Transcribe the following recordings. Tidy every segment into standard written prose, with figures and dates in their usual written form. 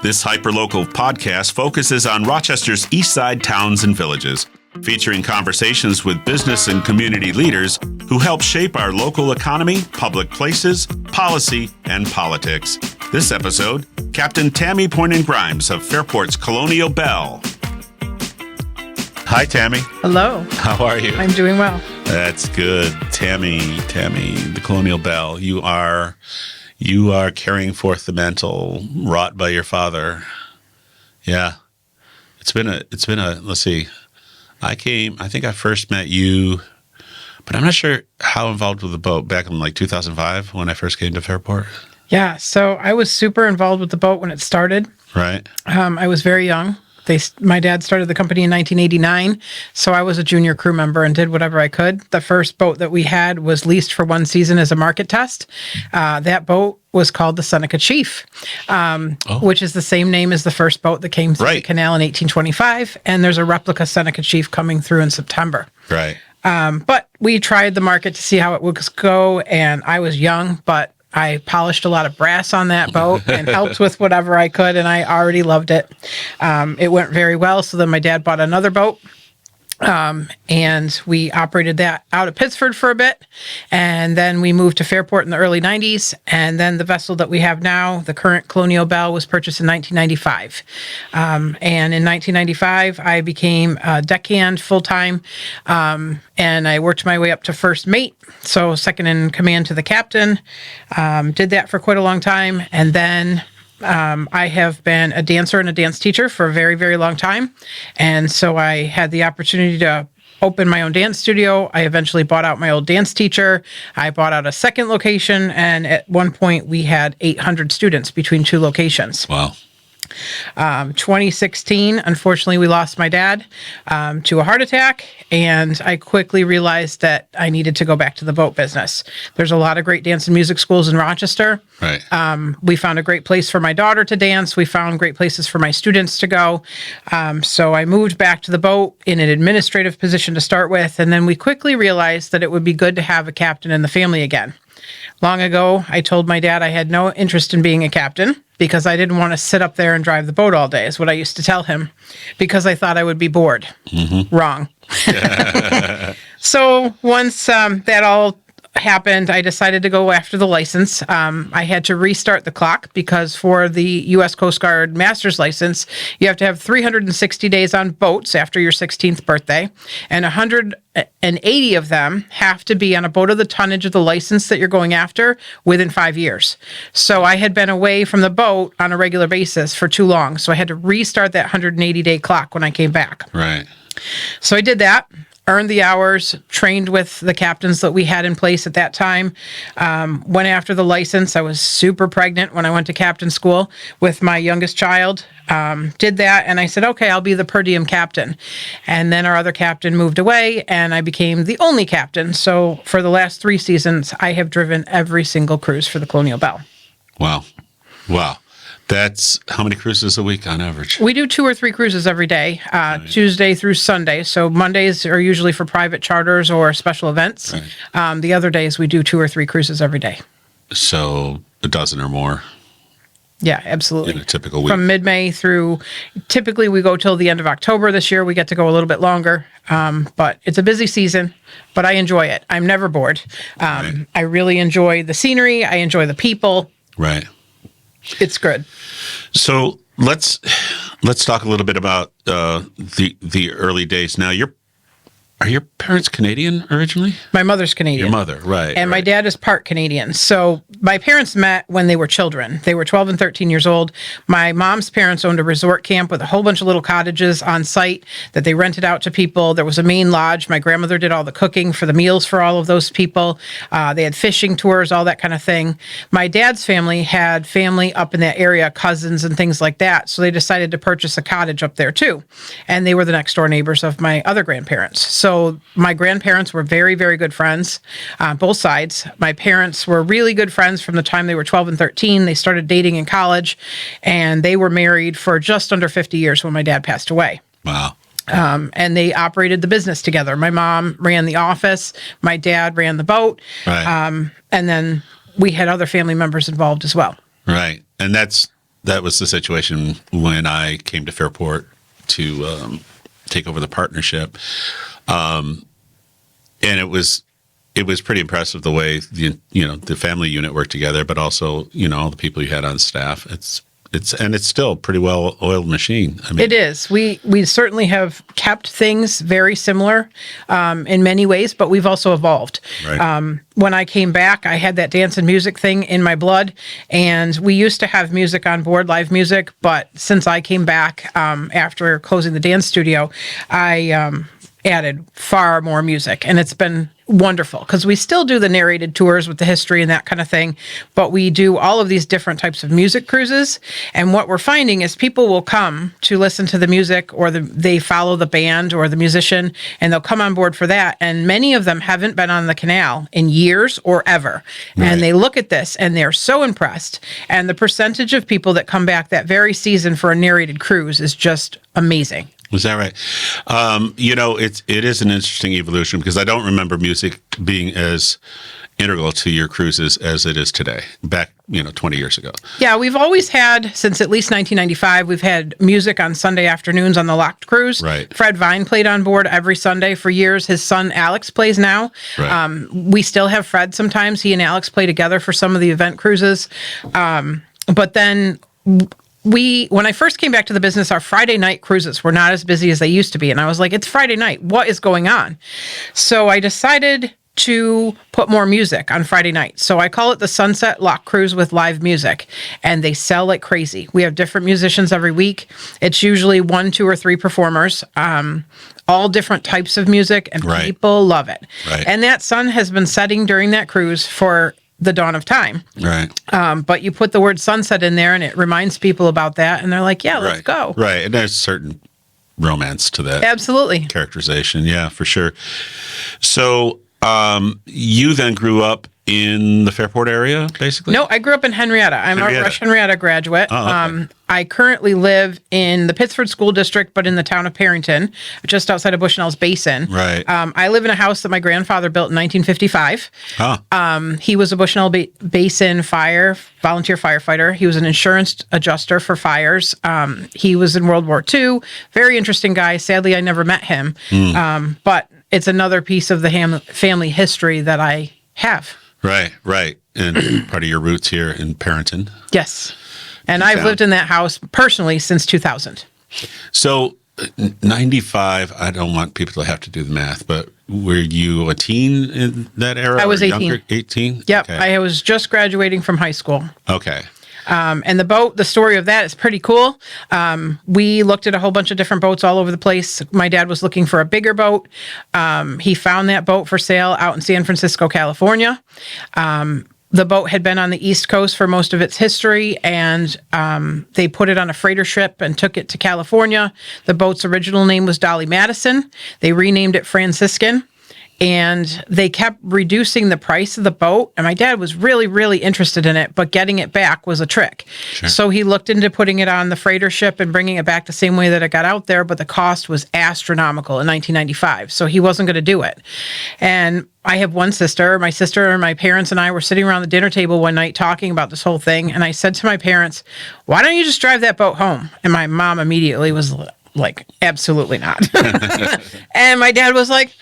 This hyperlocal podcast focuses on Rochester's east side towns and villages, featuring conversations with business and community leaders who help shape our local economy, public places, policy, and politics. This episode, Captain Tammee Poinan Grimes of Fairport's Colonial Belle. Hi, Tammee. Hello. How are you? I'm doing well. That's good. Tammee, the Colonial Belle. You are carrying forth the mantle wrought by your father. Yeah. It's been a, let's see. I think I first met you, but I'm not sure how involved with the boat back in like 2005 when I first came to Fairport. Yeah. So I was super involved with the boat when it started. Right. I was very young. My dad started the company in 1989, so I was a junior crew member and did whatever I could. The first boat that we had was leased for one season as a market test. That boat was called the Seneca Chief, which is the same name as the first boat that came through the canal in 1825, and there's a replica Seneca Chief coming through in September. Right. But we tried the market to see how it would go, and I was young, but I polished a lot of brass on that boat and helped with whatever I could, and I already loved it. It went very well, so then my dad bought another boat, and we operated that out of Pittsford for a bit, and then we moved to Fairport in the early 90s, and then the vessel that we have now, the current Colonial Belle, was purchased in 1995. And in 1995, I became a deckhand full-time, and I worked my way up to first mate, so second in command to the captain. Did that for quite a long time, and then I have been a dancer and a dance teacher for a very, very long time. And so I had the opportunity to open my own dance studio. I eventually bought out my old dance teacher. I bought out a second location. And at one point we had 800 students between two locations. Wow. 2016, unfortunately, we lost my dad to a heart attack, and I quickly realized that I needed to go back to the boat business. There's a lot of great dance and music schools in Rochester. Right. We found a great place for my daughter to dance. We found great places for my students to go. So I moved back to the boat in an administrative position to start with, and then we quickly realized that it would be good to have a captain in the family again. Long ago, I told my dad I had no interest in being a captain because I didn't want to sit up there and drive the boat all day, is what I used to tell him, because I thought I would be bored. Mm-hmm. Wrong. So once that all happened, I decided to go after the license. I had to restart the clock because for the U.S. Coast Guard master's license, you have to have 360 days on boats after your 16th birthday, and 180 of them have to be on a boat of the tonnage of the license that you're going after within 5 years. So I had been away from the boat on a regular basis for too long, so I had to restart that 180-day clock when I came back. Right. So I did that. Earned the hours, trained with the captains that we had in place at that time, went after the license. I was super pregnant when I went to captain school with my youngest child. Did that, and I said, okay, I'll be the per diem captain. And then our other captain moved away, and I became the only captain. So for the last 3 seasons, I have driven every single cruise for the Colonial Belle. Wow. That's how many cruises a week on average? We do 2 or 3 cruises every day, Tuesday through Sunday. So Mondays are usually for private charters or special events. Right. The other days we do 2 or 3 cruises every day. So a dozen or more. Yeah, absolutely. In a typical week. From mid-May through, typically we go till the end of October. This year we get to go a little bit longer, but it's a busy season, but I enjoy it. I'm never bored. Right. I really enjoy the scenery. I enjoy the people. Right. It's good. So let's talk a little bit about the early days. Now, are your parents Canadian originally? My mother's Canadian. Your mother, right. And my dad is part Canadian. So my parents met when they were children. They were 12 and 13 years old. My mom's parents owned a resort camp with a whole bunch of little cottages on site that they rented out to people. There was a main lodge. My grandmother did all the cooking for the meals for all of those people. They had fishing tours, all that kind of thing. My dad's family had family up in that area, cousins and things like that. So they decided to purchase a cottage up there too. And they were the next door neighbors of my other grandparents. So my grandparents were very, very good friends, both sides. My parents were really good friends from the time they were 12 and 13. They started dating in college, and they were married for just under 50 years when my dad passed away. Wow. And they operated the business together. My mom ran the office. My dad ran the boat. Right. And then we had other family members involved as well. Right. And that's that was the situation when I came to Fairport to take over the partnership. And it was pretty impressive the way the family unit worked together, but also, all the people you had on staff. It's still a pretty well-oiled machine. I mean, it is. We certainly have kept things very similar in many ways, but we've also evolved. Right. When I came back, I had that dance and music thing in my blood, and we used to have music on board, live music, but since I came back after closing the dance studio, I added far more music, and it's been wonderful because we still do the narrated tours with the history and that kind of thing, but we do all of these different types of music cruises. And what we're finding is people will come to listen to the music, or they follow the band or the musician, and they'll come on board for that. And many of them haven't been on the canal in years or ever. Right. And they look at this and they're so impressed. And the percentage of people that come back that very season for a narrated cruise is just amazing. Was that right? It is an interesting evolution, because I don't remember music being as integral to your cruises as it is today, back, 20 years ago. Yeah, we've always had, since at least 1995, we've had music on Sunday afternoons on the locked cruise. Right. Fred Vine played on board every Sunday for years. His son, Alex, plays now. Right. We still have Fred sometimes. He and Alex play together for some of the event cruises. But then when I first came back to the business, our Friday night cruises were not as busy as they used to be. And I was like, it's Friday night. What is going on? So I decided to put more music on Friday night. So I call it the Sunset Lock Cruise with live music, and they sell like crazy. We have different musicians every week. It's usually 1, 2, or 3 performers, all different types of music, and Right. people love it. Right. And that sun has been setting during that cruise for the dawn of time. Right. But you put the word sunset in there, and it reminds people about that, and they're like, yeah, let's go. Right. And there's certain romance to that. Absolutely. Characterization. Yeah, for sure. So you then grew up in the Fairport area, basically? No, I grew up in Henrietta. I'm a Rush Henrietta graduate. Oh, okay. I currently live in the Pittsford School District, but in the town of Perrington, just outside of Bushnell's Basin. Right. I live in a house that my grandfather built in 1955. Oh. He was a Bushnell Basin volunteer firefighter. He was an insurance adjuster for fires. He was in World War II. Very interesting guy. Sadly, I never met him. But it's another piece of the family history that I have. Right. And part of your roots here in Perrington. Yes. And I've lived in that house personally since 2000. So 95, I don't want people to have to do the math, but were you a teen in that era? I was or 18. Younger? 18? Yep. Okay. I was just graduating from high school. Okay. And the boat, the story of that is pretty cool. We looked at a whole bunch of different boats all over the place. My dad was looking for a bigger boat. He found that boat for sale out in San Francisco, California. The boat had been on the East Coast for most of its history, and they put it on a freighter ship and took it to California. The boat's original name was Dolly Madison. They renamed it Franciscan. And they kept reducing the price of the boat. And my dad was really, really interested in it, but getting it back was a trick. Sure. So he looked into putting it on the freighter ship and bringing it back the same way that it got out there, but the cost was astronomical in 1995. So he wasn't going to do it. And I have one sister. My sister and my parents and I were sitting around the dinner table one night talking about this whole thing. And I said to my parents, why don't you just drive that boat home? And my mom immediately was like, absolutely not. And my dad was like,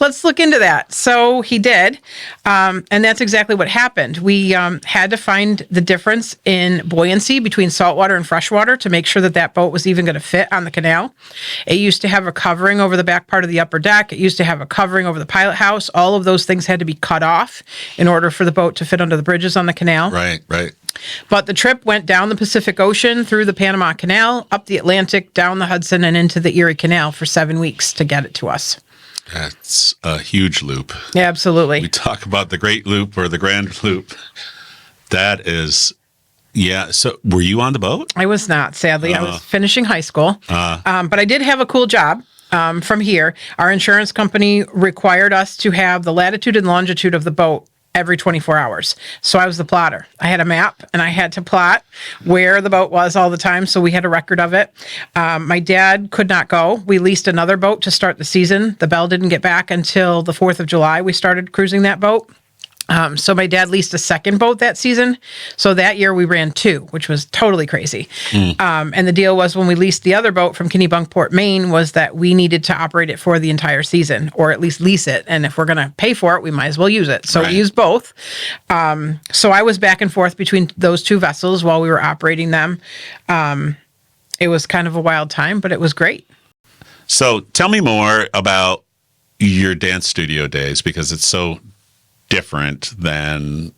let's look into that. So he did. And that's exactly what happened. We had to find the difference in buoyancy between saltwater and freshwater to make sure that that boat was even going to fit on the canal. It used to have a covering over the back part of the upper deck. It used to have a covering over the pilot house. All of those things had to be cut off in order for the boat to fit under the bridges on the canal. Right. But the trip went down the Pacific Ocean, through the Panama Canal, up the Atlantic, down the Hudson, and into the Erie Canal for 7 weeks to get it to us. That's a huge loop. Yeah, absolutely. We talk about the Great Loop or the Grand Loop. That is, yeah. So were you on the boat? I was not, sadly. I was finishing high school. But I did have a cool job. From here, our insurance company required us to have the latitude and longitude of the boat every 24 hours. So I was the plotter. I had a map and I had to plot where the boat was all the time. So we had a record of it. My dad could not go. We leased another boat to start the season. The Belle didn't get back until the 4th of July. We started cruising that boat. So my dad leased a second boat that season. So that year we ran 2, which was totally crazy. And the deal was when we leased the other boat from Kennebunkport, Maine, was that we needed to operate it for the entire season, or at least lease it. And if we're going to pay for it, we might as well use it. So we used both. So I was back and forth between those 2 vessels while we were operating them. It was kind of a wild time, but it was great. So tell me more about your dance studio days, because it's so different than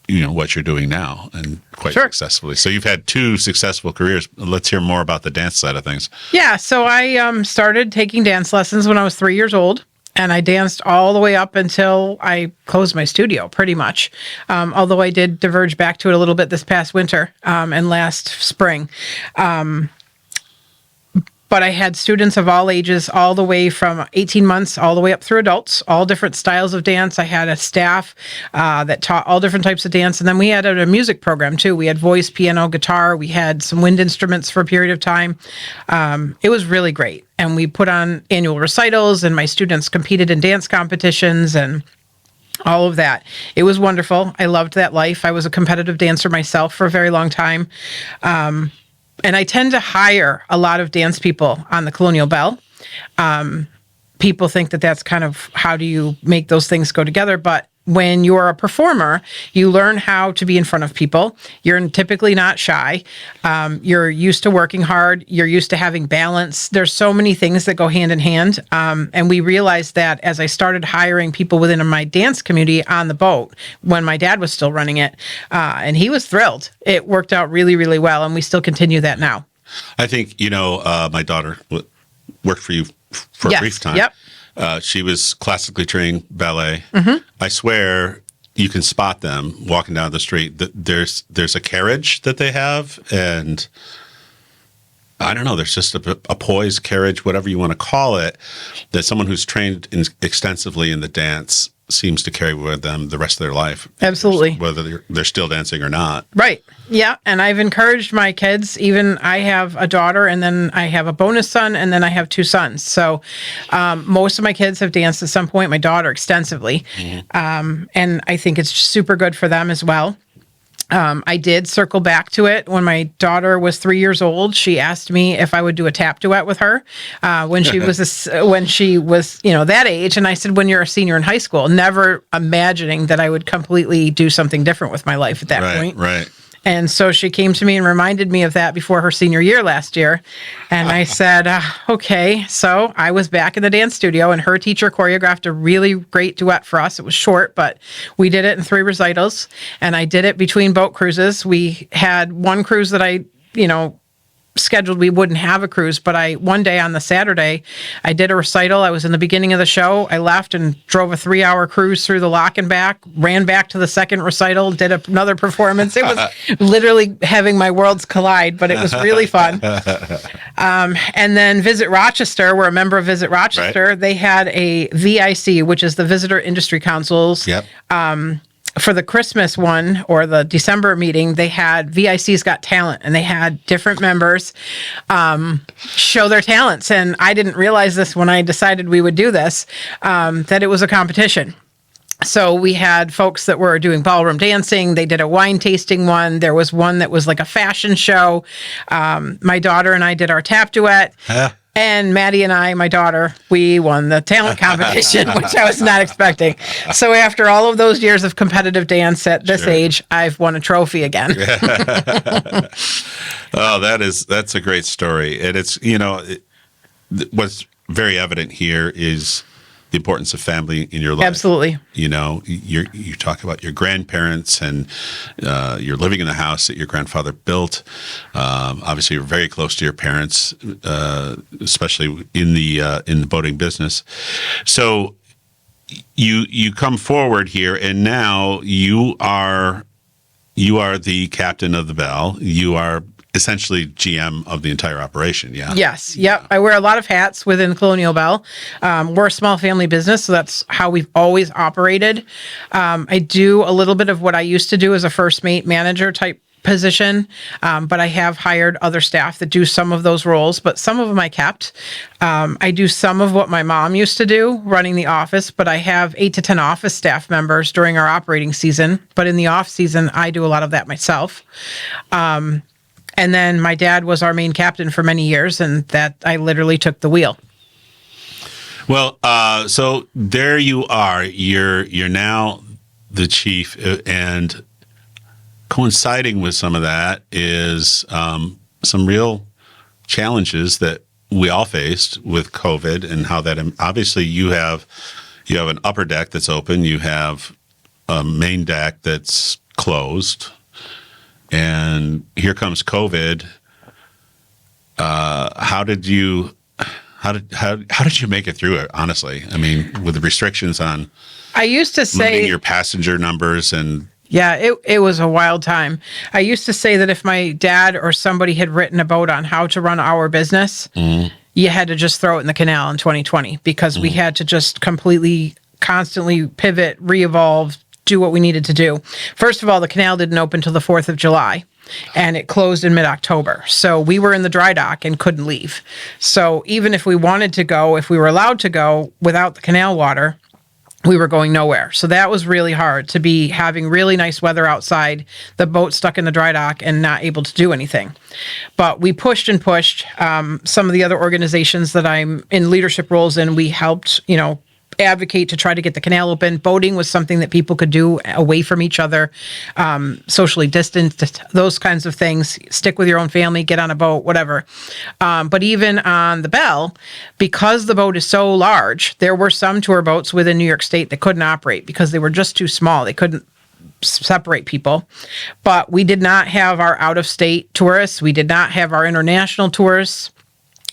what you're doing now, and quite successfully. So you've had 2 successful careers. Let's hear more about the dance side of things. Yeah, so I started taking dance lessons when I was 3 years old, and I danced all the way up until I closed my studio, pretty much. Although I did diverge back to it a little bit this past winter and last spring. But I had students of all ages, all the way from 18 months all the way up through adults, all different styles of dance. I had a staff that taught all different types of dance. And then we had a music program, too. We had voice, piano, guitar. We had some wind instruments for a period of time. It was really great. And we put on annual recitals, and my students competed in dance competitions and all of that. It was wonderful. I loved that life. I was a competitive dancer myself for a very long time. And I tend to hire a lot of dance people on the Colonial Belle. People think that that's kind of how do you make those things go together. But when you're a performer, you learn how to be in front of people. You're typically not shy. You're used to working hard. You're used to having balance. There's so many things that go hand in hand. And we realized that as I started hiring people within my dance community on the boat when my dad was still running it, and he was thrilled. It worked out really, really well. And we still continue that now. I think, my daughter worked for you for a brief time. Yep. She was classically trained ballet. I swear you can spot them walking down the street. There's a carriage that they have, and I don't know, there's just a poise, carriage, whatever you want to call it, that someone who's trained extensively in the dance seems to carry with them the rest of their life. Absolutely. Whether they're still dancing or not. Right. Yeah. And I've encouraged my kids, even I have a daughter, and then I have a bonus son, and then I have 2 sons. So most of my kids have danced at some point, my daughter extensively. And I think it's super good for them as well. I did circle back to it when my daughter was 3 years old. She asked me if I would do a tap duet with her when she was that age, and I said, "When you're a senior in high school," never imagining that I would completely do something different with my life at that point. Right. And so she came to me and reminded me of that before her senior year last year. And I said, okay. So I was back in the dance studio, and her teacher choreographed a really great duet for us. It was short, but we did it in 3 recitals, and I did it between boat cruises. We had one cruise that I, scheduled we wouldn't have a cruise, but one day on the Saturday, I did a recital. I was in the beginning of the show. I left and drove a 3-hour cruise through the lock and back, ran back to the second recital, did another performance. It was literally having my worlds collide, but it was really fun. And then Visit Rochester, we're a member of Visit Rochester. Right. They had a VIC, which is the Visitor Industry Council's. Yep. For the Christmas one or the December meeting, they had VIC's Got Talent, and they had different members show their talents. And I didn't realize this when I decided we would do this, that it was a competition. So we had folks that were doing ballroom dancing. They did a wine tasting one. There was one that was like a fashion show. My daughter and I did our tap duet. And Maddie and I, my daughter, we won the talent competition, which I was not expecting. So after all of those years of competitive dance at this age, I've won a trophy again. Oh, that's a great story. And it's, what's very evident here is the importance of family in your life. Absolutely. You talk about your grandparents, and you're living in the house that your grandfather built. Obviously, you're very close to your parents, especially in the boating business. So you come forward here, and now you are the captain of the Belle. You are essentially GM of the entire operation, yeah? Yes, yep. I wear a lot of hats within Colonial Belle. We're a small family business, so that's how we've always operated. I do a little bit of what I used to do as a first mate manager type position, but I have hired other staff that do some of those roles, but some of them I kept. I do some of what my mom used to do, running the office, but I have 8 to 10 office staff members during our operating season. But in the off season, I do a lot of that myself. And then my dad was our main captain for many years, and that I literally took the wheel. Well, so there you are. You're now the chief, and coinciding with some of that is some real challenges that we all faced with COVID, and how that obviously you have an upper deck that's open, you have a main deck that's closed, and here comes COVID. How did you make it through it? Honestly, I mean, with the restrictions on, I used to say limiting your passenger numbers and. Yeah, it was a wild time. I used to say that if my dad or somebody had written a boat on how to run our business, you had to just throw it in the canal in 2020, because we had to just completely, constantly pivot, re-evolve, do what we needed to do. First of all, the canal didn't open till the 4th of July, and it closed in mid-October. So we were in the dry dock and couldn't leave. So even if we wanted to go, if we were allowed to go without the canal water, we were going nowhere. So that was really hard, to be having really nice weather outside, the boat stuck in the dry dock and not able to do anything. But we pushed and pushed. Some of the other organizations that I'm in leadership roles in, we helped, advocate to try to get the canal open. Boating was something that people could do away from each other, socially distanced, those kinds of things. Stick with your own family, get on a boat, whatever. But even on the Belle, because the boat is so large, there were some tour boats within New York State that couldn't operate because they were just too small. They couldn't separate people. But we did not have our out-of-state tourists. We did not have our international tourists.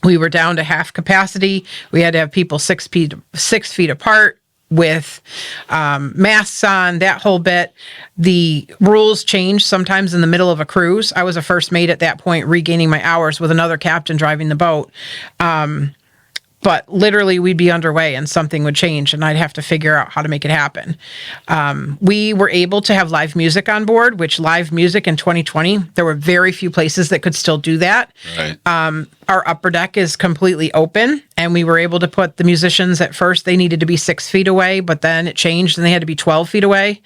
We were down to half capacity. We had to have people 6 feet apart with masks on, that whole bit. The rules changed sometimes in the middle of a cruise. I was a first mate at that point, regaining my hours with another captain driving the boat. But literally we'd be underway and something would change, and I'd have to figure out how to make it happen. We were able to have live music on board, which live music in 2020, there were very few places that could still do that. Right. Our upper deck is completely open, and we were able to put the musicians, at first they needed to be 6 feet away, but then it changed and they had to be 12 feet away.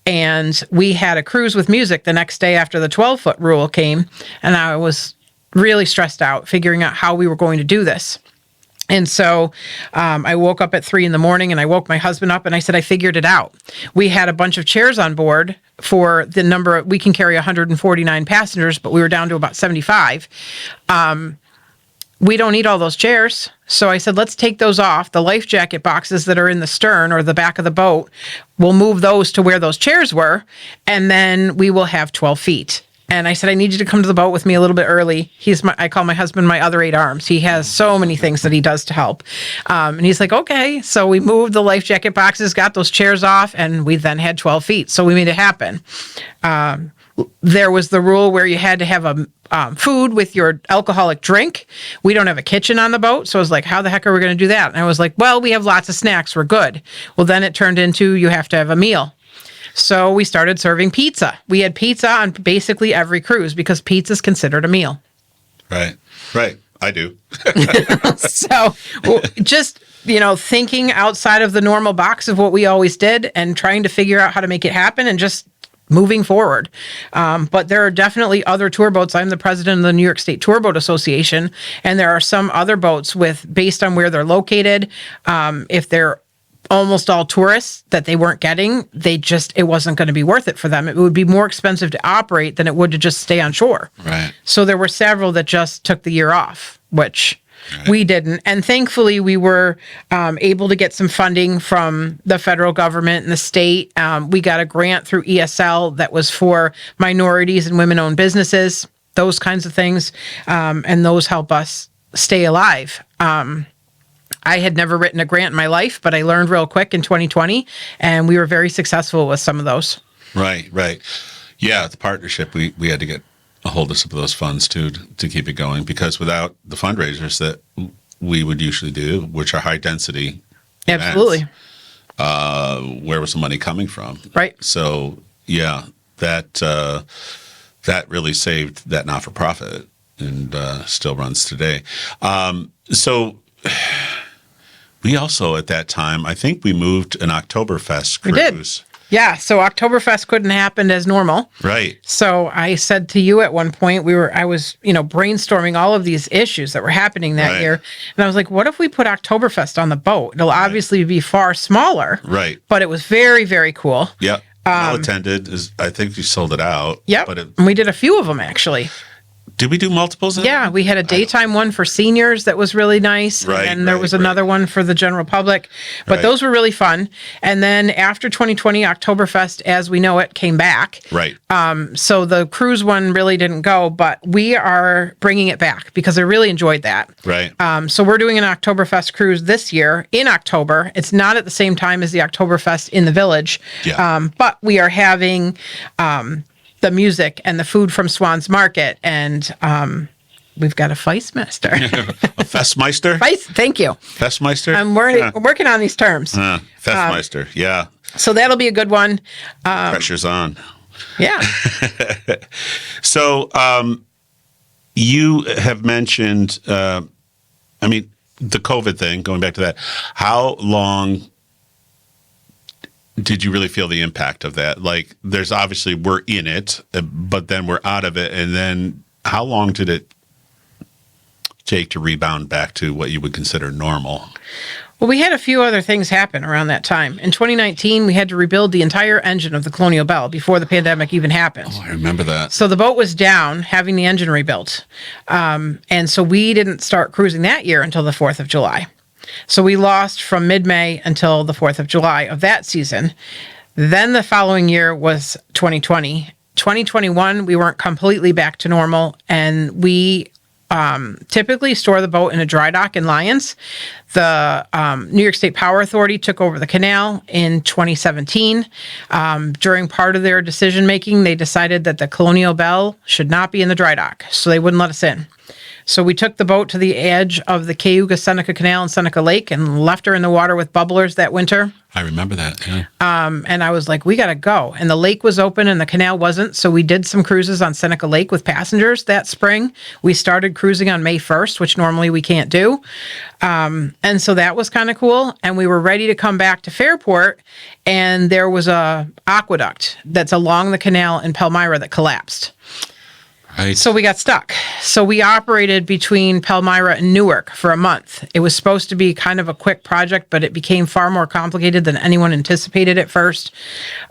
And we had a cruise with music the next day after the 12-foot rule came, and I was really stressed out figuring out how we were going to do this. And so I woke up at 3 a.m. and I woke my husband up and I said, I figured it out. We had a bunch of chairs on board for the number, we can carry 149 passengers, but we were down to about 75. We don't need all those chairs. So I said, let's take those off. The life jacket boxes that are in the stern or the back of the boat, we'll move those to where those chairs were, and then we will have 12 feet. And I said, I need you to come to the boat with me a little bit early. I call my husband my other 8 arms. He has so many things that he does to help. And he's like, okay. So we moved the life jacket boxes, got those chairs off, and we then had 12 feet. So we made it happen. There was the rule where you had to have food with your alcoholic drink. We don't have a kitchen on the boat. So I was like, how the heck are we going to do that? And I was like, well, we have lots of snacks. We're good. Well, then it turned into you have to have a meal. So we started serving pizza. We had pizza on basically every cruise because pizza is considered a meal. Right. I do. So just, thinking outside of the normal box of what we always did and trying to figure out how to make it happen and just moving forward. But there are definitely other tour boats. I'm the president of the New York State Tour Boat Association, and there are some other boats based on where they're located. If they're almost all tourists that they weren't getting, it wasn't going to be worth it for them. It would be more expensive to operate than it would to just stay on shore. Right. So there were several that just took the year off, which we didn't. And thankfully, we were able to get some funding from the federal government and the state. We got a grant through ESL that was for minorities and women-owned businesses, those kinds of things. And those help us stay alive. I had never written a grant in my life, but I learned real quick in 2020, and we were very successful with some of those. Right. Yeah, the partnership, we had to get a hold of some of those funds too to keep it going, because without the fundraisers that we would usually do, which are high density Absolutely. Events, where was the money coming from? Right. So yeah, that that really saved that not-for-profit and still runs today. So we also, at that time, I think we moved an Oktoberfest cruise. We did. Yeah, so Oktoberfest couldn't happen as normal. Right. So I said to you at one point, I was, brainstorming all of these issues that were happening that year. And I was like, what if we put Oktoberfest on the boat? It'll obviously be far smaller. Right. But it was very, very cool. Yep. Well attended. I think you sold it out. Yep. And we did a few of them, actually. Did we do multiples? Yeah, we had a daytime one for seniors that was really nice. Right, and there was another one for the general public. But those were really fun. And then after 2020, Oktoberfest, as we know it, came back. Right. So the cruise one really didn't go, but we are bringing it back because I really enjoyed that. Right. So we're doing an Oktoberfest cruise this year in October. It's not at the same time as the Oktoberfest in the village. Yeah. But we are having the music and the food from Swan's Market, and we've got a Feistmeister. A Festmeister? Thank you. Festmeister? I'm working on these terms. Festmeister, yeah. So that'll be a good one. Pressure's on. Yeah. So you have mentioned, the COVID thing, going back to that. How long did you really feel the impact of that? Like, there's obviously, we're in it, but then we're out of it. And then how long did it take to rebound back to what you would consider normal? Well, we had a few other things happen around that time. In 2019, we had to rebuild the entire engine of the Colonial Belle before the pandemic even happened. Oh, I remember that. So the boat was down, having the engine rebuilt. And so we didn't start cruising that year until the 4th of July. So we lost from mid-May until the 4th of July of that season. Then the following year was 2020. 2021, we weren't completely back to normal, and we typically store the boat in a dry dock in Lyons. The New York State Power Authority took over the canal in 2017. During part of their decision-making, they decided that the Colonial Belle should not be in the dry dock, so they wouldn't let us in. So we took the boat to the edge of the Cayuga-Seneca Canal and Seneca Lake and left her in the water with bubblers that winter. I remember that, yeah. And I was like, we got to go. And the lake was open and the canal wasn't. So we did some cruises on Seneca Lake with passengers that spring. We started cruising on May 1st, which normally we can't do. And so that was kind of cool. And we were ready to come back to Fairport. And there was a aqueduct that's along the canal in Palmyra that collapsed. Right. So we got stuck. So we operated between Palmyra and Newark for a month. It was supposed to be kind of a quick project, but it became far more complicated than anyone anticipated at first.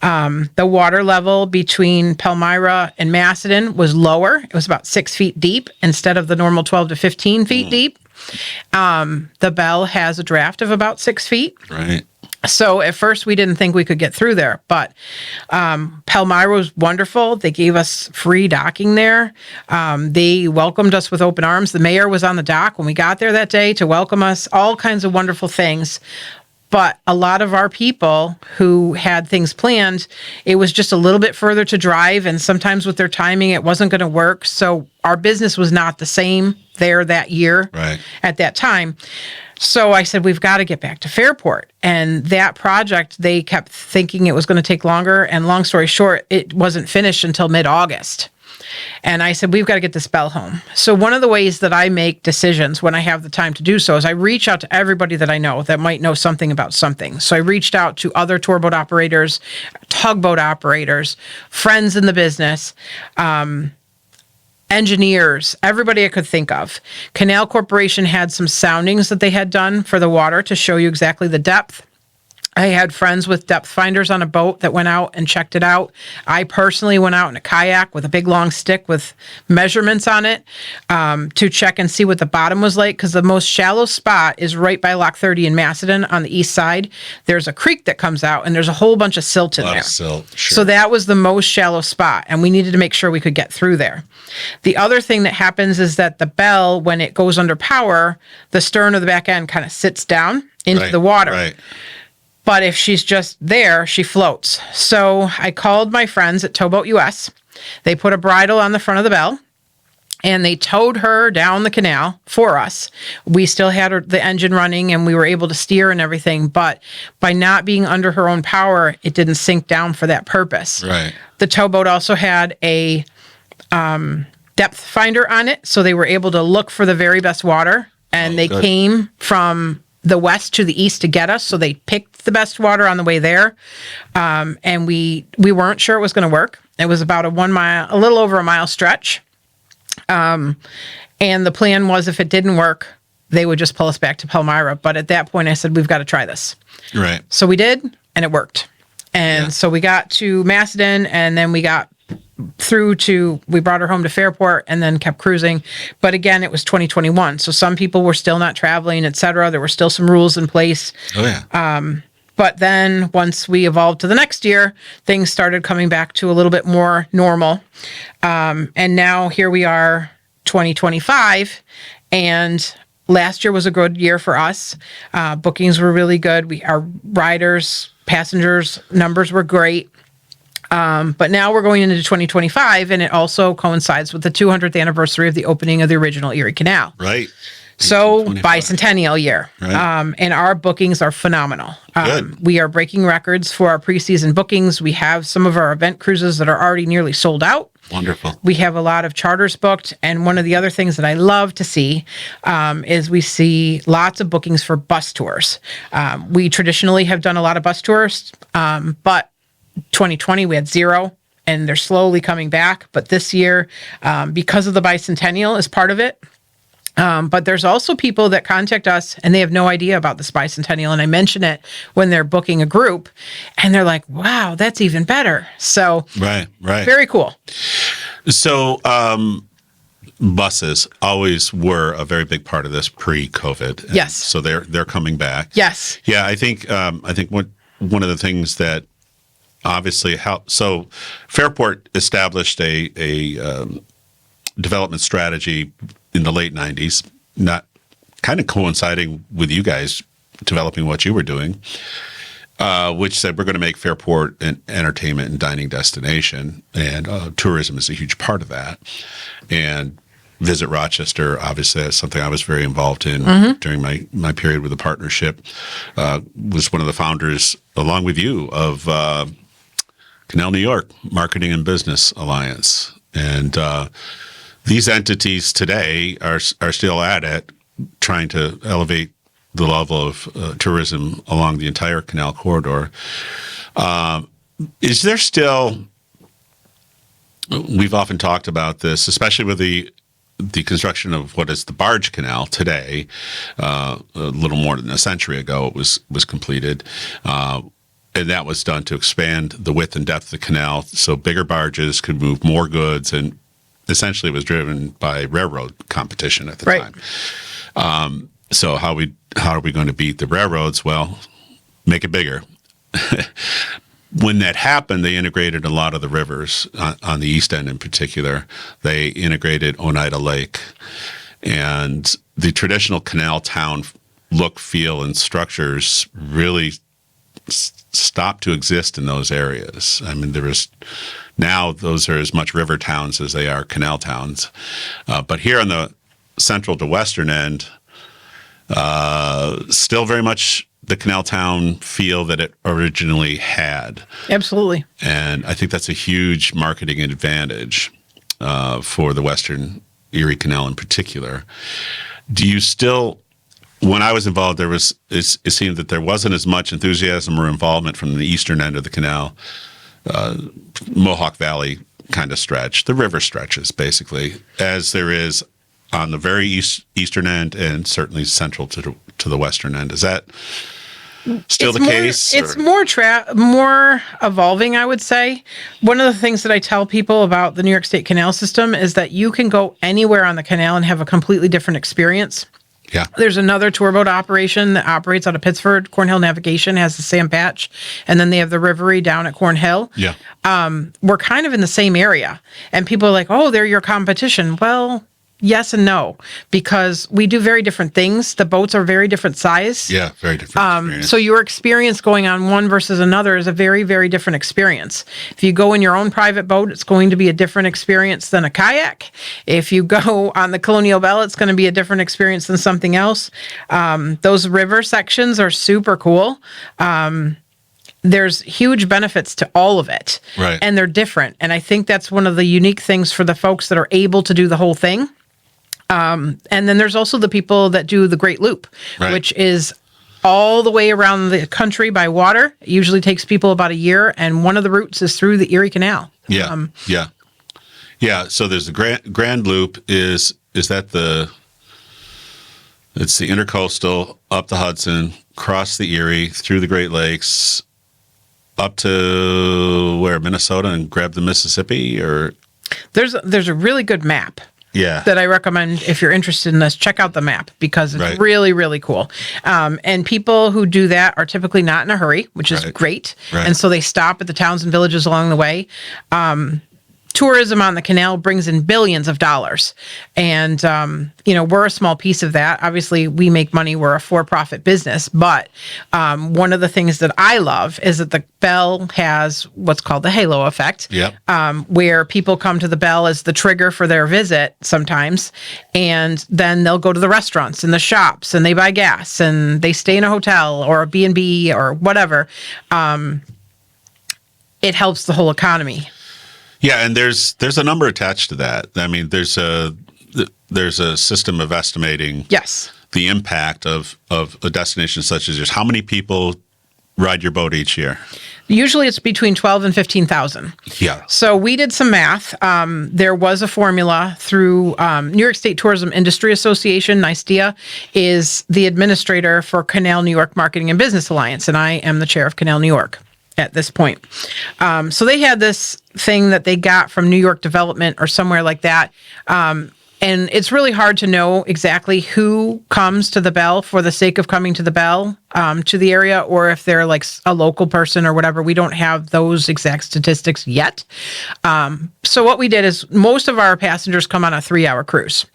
The water level between Palmyra and Macedon was lower. It was about 6 feet deep instead of the normal 12 to 15 feet deep. The Belle has a draft of about 6 feet. Right. So at first we didn't think we could get through there, but Palmyra was wonderful. They gave us free docking there. They welcomed us with open arms. The mayor was on the dock when we got there that day to welcome us, all kinds of wonderful things. But a lot of our people who had things planned, it was just a little bit further to drive, and sometimes with their timing, it wasn't going to work. So our business was not the same there that year at that time. So I said, we've got to get back to Fairport. And that project, they kept thinking it was going to take longer. And long story short, it wasn't finished until mid-August. And I said, we've got to get this Belle home. So one of the ways that I make decisions when I have the time to do so is I reach out to everybody that I know that might know something about something. So I reached out to other tour boat operators, tugboat operators, friends in the business, engineers, everybody I could think of. Canal Corporation had some soundings that they had done for the water to show you exactly the depth. I had friends with depth finders on a boat that went out and checked it out. I personally went out in a kayak with a big long stick with measurements on it to check and see what the bottom was like, because the most shallow spot is right by Lock 30 in Macedon on the east side. There's a creek that comes out and there's a whole bunch of silt in there. Silt, sure. So that was the most shallow spot, and we needed to make sure we could get through there. The other thing that happens is that the Belle, when it goes under power, the stern of the back end kind of sits down into the water. Right. But if she's just there, she floats. So I called my friends at Towboat US. They put a bridle on the front of the Belle, and they towed her down the canal for us. We still had the engine running, and we were able to steer and everything. But by not being under her own power, it didn't sink down for that purpose. Right. The towboat also had a depth finder on it, so they were able to look for the very best water, and they came from the west to the east to get us, so they picked the best water on the way there. And we weren't sure it was going to work. It was about a little over a mile stretch. And the plan was, if it didn't work, they would just pull us back to Palmyra. But at that point, I said, we've got to try this. Right. So we did, and it worked. And so we got to Macedon, and then we got we brought her home to Fairport and then kept cruising. But again, it was 2021. So some people were still not traveling, et cetera. There were still some rules in place. Oh, yeah. But then once we evolved to the next year, things started coming back to a little bit more normal. And now here we are, 2025. And last year was a good year for us. Bookings were really good. Our riders, passengers numbers were great. But now we're going into 2025, and it also coincides with the 200th anniversary of the opening of the original Erie Canal. Right. So bicentennial year. Right. And our bookings are phenomenal. Good. We are breaking records for our preseason bookings. We have some of our event cruises that are already nearly sold out. Wonderful. We have a lot of charters booked. And one of the other things that I love to see is we see lots of bookings for bus tours. We traditionally have done a lot of bus tours, but 2020 we had 0, and they're slowly coming back. But this year, because of the bicentennial is part of it. But there's also people that contact us and they have no idea about this bicentennial. And I mention it when they're booking a group, and they're like, wow, that's even better. So right. Very cool. So buses always were a very big part of this pre-COVID. Yes. So they're coming back. Yes. Yeah, I think one of the things that obviously helped. So Fairport established a development strategy in the late 90s, not kind of coinciding with you guys developing what you were doing, which said we're going to make Fairport an entertainment and dining destination, and tourism is a huge part of that. And Visit Rochester, obviously, that's something I was very involved in during my period with the partnership. Was one of the founders, along with you, of Canal New York Marketing and Business Alliance. And these entities today are still at it, trying to elevate the level of tourism along the entire canal corridor. Is there still, we've often talked about this, especially with the construction of what is the barge canal today, a little more than a century ago it was completed. And that was done to expand the width and depth of the canal so bigger barges could move more goods, and essentially it was driven by railroad competition at the time. So how are we going to beat the railroads? Well, make it bigger. When that happened, they integrated a lot of the rivers on the east end in particular. They integrated Oneida Lake, and the traditional canal town look, feel, and structures really stopped to exist in those areas. I mean, now those are as much river towns as they are canal towns. But here on the central to western end, still very much the canal town feel that it originally had. Absolutely. And I think that's a huge marketing advantage for the Western Erie Canal in particular. Do you still, when I was involved, it seemed that there wasn't as much enthusiasm or involvement from the eastern end of the canal, Mohawk Valley kind of stretch, the river stretches basically, as there is on the very eastern end and certainly central to the western end. Is that still the case? It's more evolving, I would say. One of the things that I tell people about the New York State Canal System is that you can go anywhere on the canal and have a completely different experience. Yeah. There's another tour boat operation that operates out of Pittsford. Cornhill Navigation has the Sam Patch, and then they have the Rivery down at Cornhill. Yeah. We're kind of in the same area, and people are like, "Oh, they're your competition." Well, yes and no, because we do very different things. The boats are very different size. Yeah, very different. So your experience going on one versus another is a very, very different experience. If you go in your own private boat, it's going to be a different experience than a kayak. If you go on the Colonial Belle, it's going to be a different experience than something else. Those river sections are super cool. there's huge benefits to all of it. Right. And they're different. And I think that's one of the unique things for the folks that are able to do the whole thing. And then there's also the people that do the Great Loop, Right. which is all the way around the country by water. It usually takes people about a year. And one of the routes is through the Erie Canal. Yeah. Yeah. So there's the Grand Loop is that it's the intercoastal up the Hudson, cross the Erie, through the Great Lakes, up to where, Minnesota, and grab the Mississippi, or? There's a really good map. Yeah. That I recommend if you're interested in this, check out the map because it's Right. really, really cool. And people who do that are typically not in a hurry, which is Right. great. Right. And so they stop at the towns and villages along the way. Tourism on the canal brings in billions of dollars. And, we're a small piece of that. Obviously, we make money. We're a for-profit business. But one of the things that I love is that the Belle has what's called the halo effect, Yep. where people come to the Belle as the trigger for their visit sometimes. And then they'll go to the restaurants and the shops and they buy gas and they stay in a hotel or a B&B or whatever. It helps the whole economy. Yeah, and there's a number attached to that. I mean, there's a system of estimating Yes. the impact of a destination such as yours. How many people ride your boat each year? Usually it's between 12 and 15,000. Yeah. So we did some math. There was a formula through New York State Tourism Industry Association. NYSTIA is the administrator for Canal New York Marketing and Business Alliance, and I am the chair of Canal New York at this point. So they had this thing that they got from New York Development or somewhere like that. And it's really hard to know exactly who comes to the Belle for the sake of coming to the Belle, to the area, or if they're like a local person or whatever. We don't have those exact statistics yet. So what we did is most of our passengers come on a 3-hour cruise.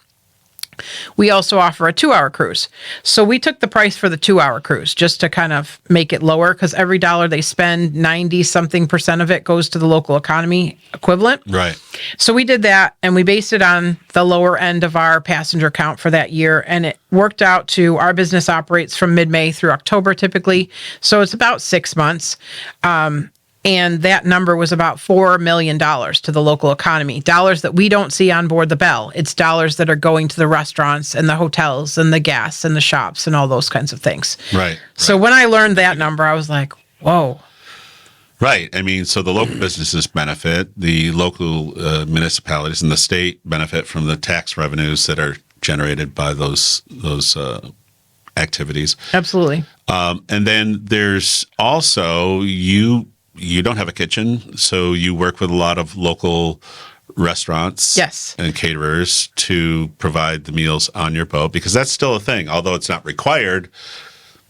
We also offer a 2-hour cruise. So we took the price for the 2-hour cruise just to kind of make it lower, because every dollar they spend, 90-something% of it goes to the local economy equivalent. Right. So we did that, and we based it on the lower end of our passenger count for that year. And it worked out to, our business operates from mid-May through October typically. So it's about 6 months. And that number was about $4 million to the local economy. Dollars that we don't see on board the Belle. It's dollars that are going to the restaurants and the hotels and the gas and the shops and all those kinds of things. Right. So when I learned that number, I was like, whoa. Right. I mean, so the local businesses benefit, the local municipalities and the state benefit from the tax revenues that are generated by those activities. Absolutely. And then there's also you don't have a kitchen, so you work with a lot of local resturants, Yes. and caterers to provide the meals on your boat, because that's still a thing. Although it's not required,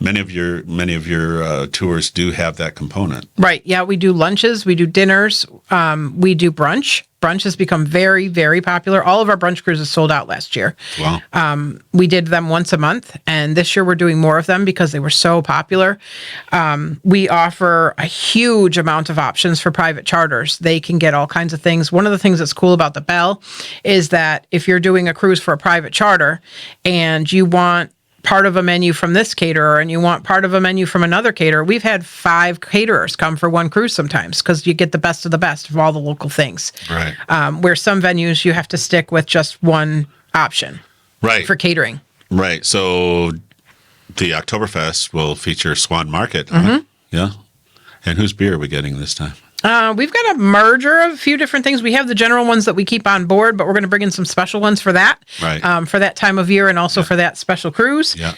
many of your tours do have that component. Right. Yeah, we do lunches, we do dinners, we do brunch. Brunch has become very, very popular. All of our brunch cruises sold out last year. Wow. We did them once a month, and this year we're doing more of them because they were so popular. We offer a huge amount of options for private charters. They can get all kinds of things. One of the things that's cool about the Belle is that if you're doing a cruise for a private charter and you want part of a menu from this caterer and you want part of a menu from another caterer, we've had 5 caterers come for one cruise sometimes, because you get the best of the best of all the local things. Right. Where some venues you have to stick with just one option Right. for catering. Right. So the Oktoberfest will feature Swan Market. Huh? Yeah. And whose beer are we getting this time? We've got a merger of a few different things. We have the general ones that we keep on board, but we're going to bring in some special ones for that, Right. For that time of year and also for that special cruise. Yeah.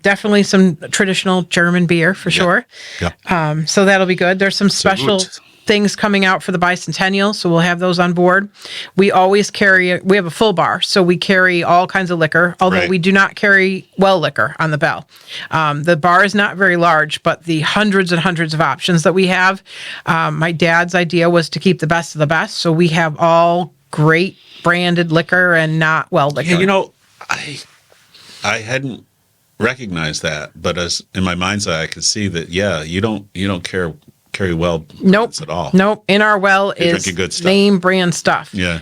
Definitely some traditional German beer for sure. Yeah. So that'll be good. There's some special good. things coming out for the bicentennial, so we'll have those on board. We always we have a full bar, so we carry all kinds of liquor, although Right. we do not carry well liquor on the Belle. The bar is not very large, but the hundreds and hundreds of options that we have, my dad's idea was to keep the best of the best, so we have all great branded liquor and not well liquor. Yeah, I hadn't recognized that, but as in my mind's eye, I could see that. Yeah, you don't carry well Nope. at all. Nope. In our well You're is drinking good stuff. name brand stuff. Yeah.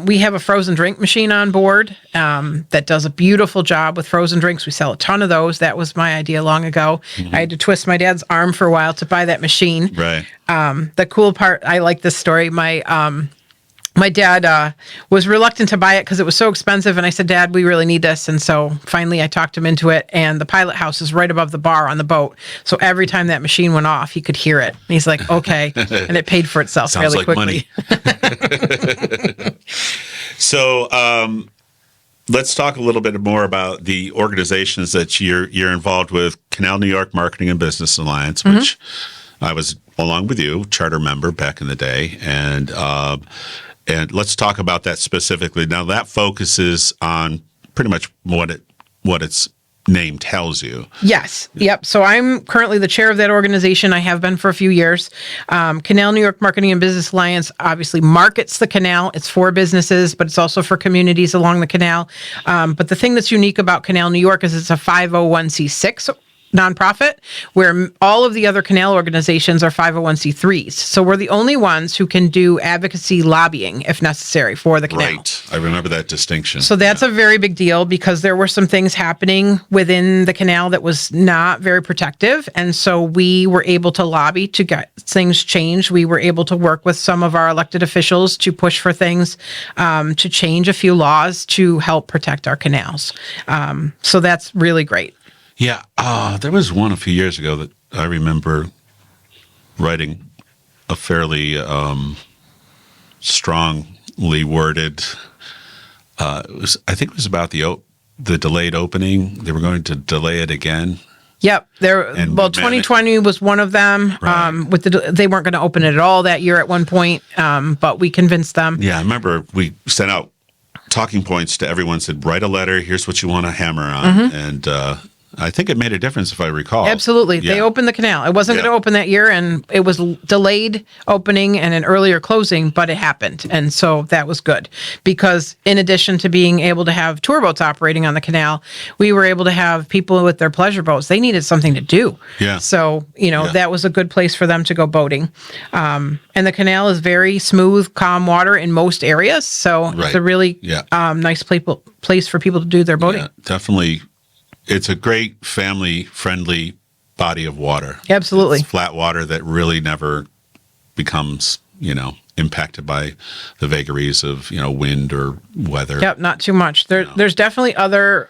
We have a frozen drink machine on board that does a beautiful job with frozen drinks. We sell a ton of those. That was my idea long ago. I had to twist my dad's arm for a while to buy that machine. Right. The cool part, I like this story. My dad was reluctant to buy it because it was so expensive. And I said, Dad, we really need this. And so finally I talked him into it. And the pilot house is right above the bar on the boat. So every time that machine went off, he could hear it. And he's like, okay. And it paid for itself Sounds fairly quickly. Money. So let's talk a little bit more about the organizations that you're involved with. Canal New York Marketing and Business Alliance, which I was, along with you, charter member back in the day. And let's talk about that specifically. Now, that focuses on pretty much what its name tells you. Yes. Yep. So I'm currently the chair of that organization. I have been for a few years. Canal New York Marketing and Business Alliance obviously markets the canal. It's for businesses, but it's also for communities along the canal. But the thing that's unique about Canal New York is it's a 501c6 nonprofit, where all of the other canal organizations are 501c3s. So we're the only ones who can do advocacy lobbying if necessary for the canal. Right. I remember that distinction. So that's a very big deal because there were some things happening within the canal that was not very protective. And so we were able to lobby to get things changed. We were able to work with some of our elected officials to push for things, to change a few laws to help protect our canals. So that's really great. Yeah, there was one a few years ago that I remember writing a fairly strongly worded. I think it was about the delayed opening. They were going to delay it again. Yep. 2020 was one of them. Right. They weren't going to open it at all that year at one point, but we convinced them. Yeah, I remember we sent out talking points to everyone. Said, write a letter. Here's what you want to hammer on, and I think it made a difference, if I recall. Absolutely. Yeah. They opened the canal. It wasn't going to open that year, and it was delayed opening and an earlier closing, but it happened. And so that was good because in addition to being able to have tour boats operating on the canal, we were able to have people with their pleasure boats. They needed something to do. Yeah. So, that was a good place for them to go boating. And the canal is very smooth, calm water in most areas. So it's a really nice place for people to do their boating. Yeah, definitely. It's a great family-friendly body of water. Absolutely. It's flat water that really never becomes, impacted by the vagaries of, wind or weather. Yep, not too much. There's definitely other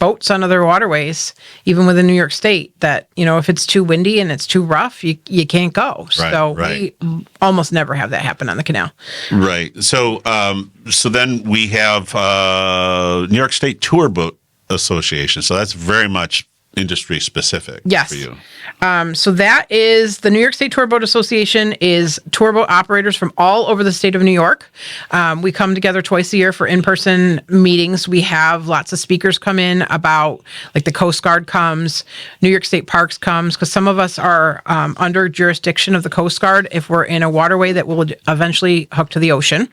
boats on other waterways, even within New York State, that, if it's too windy and it's too rough, you can't go. Right. We almost never have that happen on the canal. Right. So then we have New York State Tour Boat Association. So that's very much industry specific for you. So that is the New York State Tour Boat Association is tour boat operators from all over the state of New York. We come together twice a year for in-person meetings. We have lots of speakers come in about, like, the Coast Guard comes, New York State Parks comes, because some of us are under jurisdiction of the Coast Guard if we're in a waterway that will eventually hook to the ocean.